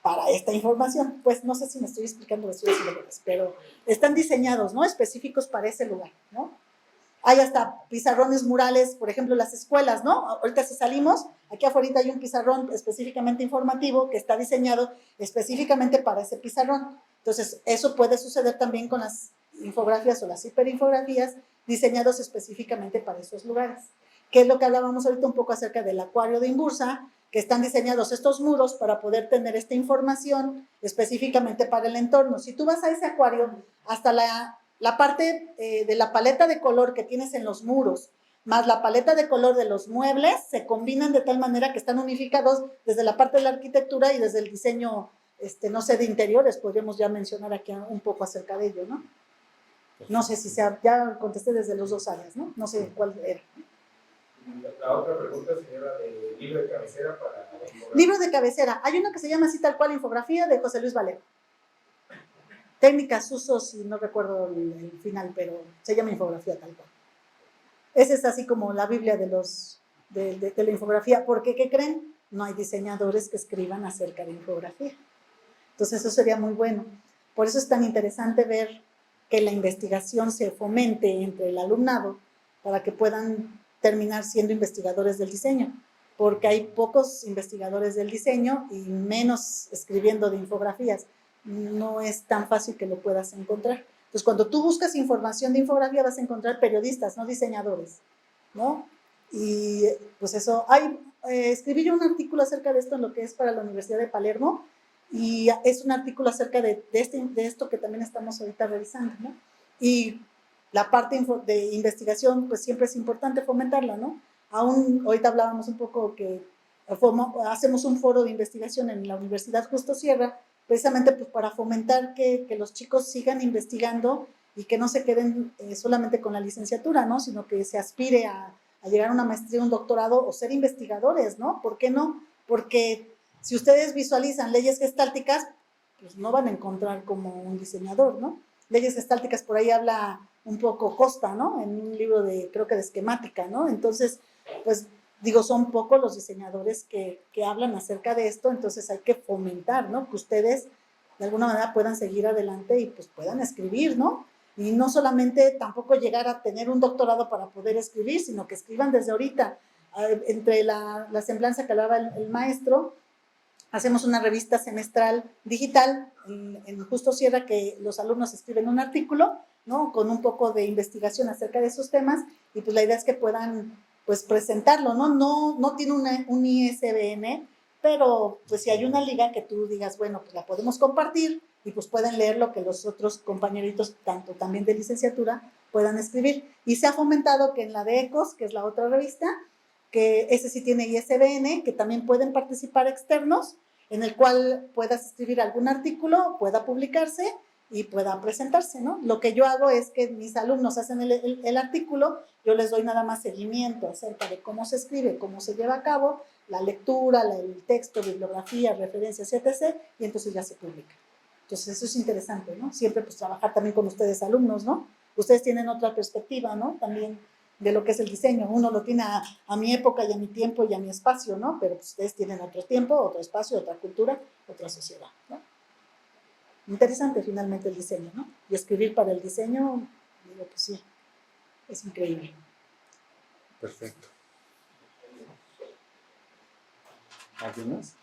para esta información. Pues no sé si me estoy explicando, pero están diseñados, ¿no? Específicos para ese lugar, ¿no? Hay hasta pizarrones murales, por ejemplo, las escuelas, ¿no? Ahorita si salimos, aquí afuera hay un pizarrón específicamente informativo que está diseñado específicamente para ese pizarrón. Entonces, eso puede suceder también con las infografías o las hiperinfografías diseñados específicamente para esos lugares. Que es lo que hablábamos ahorita un poco acerca del acuario de Imbursa, que están diseñados estos muros para poder tener esta información específicamente para el entorno. Si tú vas a ese acuario, hasta la parte de la paleta de color que tienes en los muros, más la paleta de color de los muebles, se combinan de tal manera que están unificados desde la parte de la arquitectura y desde el diseño no sé, de interiores, podríamos ya mencionar aquí un poco acerca de ello, ¿no? No sé si sea, ya contesté desde los dos áreas, ¿no? No sé cuál era. La otra pregunta, señora, de libro de cabecera para... Libro de cabecera. Hay uno que se llama así tal cual, Infografía, de José Luis Valero. Técnicas, usos, y no recuerdo el final, pero se llama Infografía tal cual. Ese es así como la Biblia de la infografía, porque ¿qué creen? No hay diseñadores que escriban acerca de infografía. Entonces eso sería muy bueno. Por eso es tan interesante ver que la investigación se fomente entre el alumnado para que puedan terminar siendo investigadores del diseño, porque hay pocos investigadores del diseño y menos escribiendo de infografías. No es tan fácil que lo puedas encontrar. Entonces, cuando tú buscas información de infografía, vas a encontrar periodistas, no diseñadores, ¿no? Y pues eso, escribí yo un artículo acerca de esto en lo que es para la Universidad de Palermo, y es un artículo acerca de esto que también estamos ahorita revisando, ¿no? Y la parte de investigación, pues siempre es importante fomentarla, ¿no? Aún ahorita hablábamos un poco que hacemos un foro de investigación en la Universidad Justo Sierra, precisamente pues para fomentar que los chicos sigan investigando y que no se queden solamente con la licenciatura, ¿no? Sino que se aspire a llegar a una maestría, un doctorado o ser investigadores, ¿no? ¿Por qué no? Porque si ustedes visualizan leyes gestálticas, pues no van a encontrar como un diseñador, ¿no? Leyes gestálticas, por ahí habla un poco Costa, ¿no? En un libro creo que de esquemática, ¿no? Entonces, pues digo, son pocos los diseñadores que hablan acerca de esto, entonces hay que fomentar, ¿no? Que ustedes de alguna manera puedan seguir adelante y pues puedan escribir, ¿no? Y no solamente tampoco llegar a tener un doctorado para poder escribir, sino que escriban desde ahorita. Entre la semblanza que hablaba el maestro, hacemos una revista semestral digital en Justo Sierra, que los alumnos escriben un artículo, ¿no? Con un poco de investigación acerca de esos temas, y pues la idea es que puedan pues presentarlo, ¿no? No tiene un ISBN, pero pues si hay una liga que tú digas, bueno, pues la podemos compartir y pues pueden leer lo que los otros compañeritos, tanto también de licenciatura, puedan escribir. Y se ha fomentado que en la de ECOS, que es la otra revista, que ese sí tiene ISBN, que también pueden participar externos, en el cual puedas escribir algún artículo, pueda publicarse y pueda presentarse, ¿no? Lo que yo hago es que mis alumnos hacen el artículo, yo les doy nada más seguimiento acerca de cómo se escribe, cómo se lleva a cabo, la lectura, el texto, bibliografía, referencias, etc., y entonces ya se publica. Entonces eso es interesante, ¿no? Siempre pues trabajar también con ustedes alumnos, ¿no? Ustedes tienen otra perspectiva, ¿no? También de lo que es el diseño. Uno lo tiene a mi época y a mi tiempo y a mi espacio, ¿no? Pero pues, ustedes tienen otro tiempo, otro espacio, otra cultura, otra sociedad, ¿no? Interesante finalmente el diseño, ¿no? Y escribir para el diseño, digo, pues sí, es increíble. Perfecto. ¿Alguien más?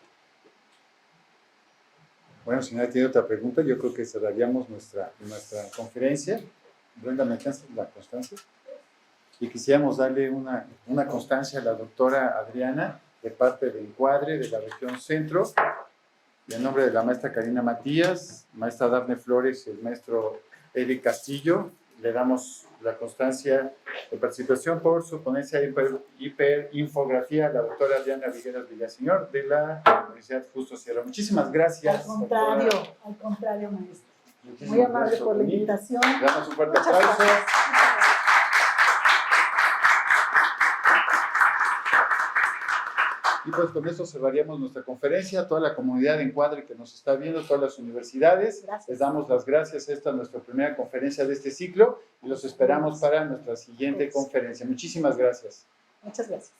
Bueno, si nadie tiene otra pregunta, yo creo que cerraríamos nuestra conferencia. Brenda, ¿me alcanzas la constancia? Y quisiéramos darle una constancia a la doctora Adriana de parte del Encuadre de la región centro, y en nombre de la maestra Karina Matías, maestra Dafne Flores y el maestro Eric Castillo, le damos la constancia de participación por su ponencia hiperinfografía a la doctora Adriana Vigueras Villaseñor de la Universidad Justo Sierra. Muchísimas gracias. Al contrario, maestro. Muchísimas Muy amable gracias por la invitación. Le damos un fuerte Muchas aplauso. gracias. Y pues con esto cerraríamos nuestra conferencia. Toda la comunidad de Encuadre que nos está viendo, todas las universidades, Gracias. les damos las gracias. Esta es nuestra primera conferencia de este ciclo y los esperamos para nuestra siguiente conferencia. Muchísimas gracias. Muchas gracias.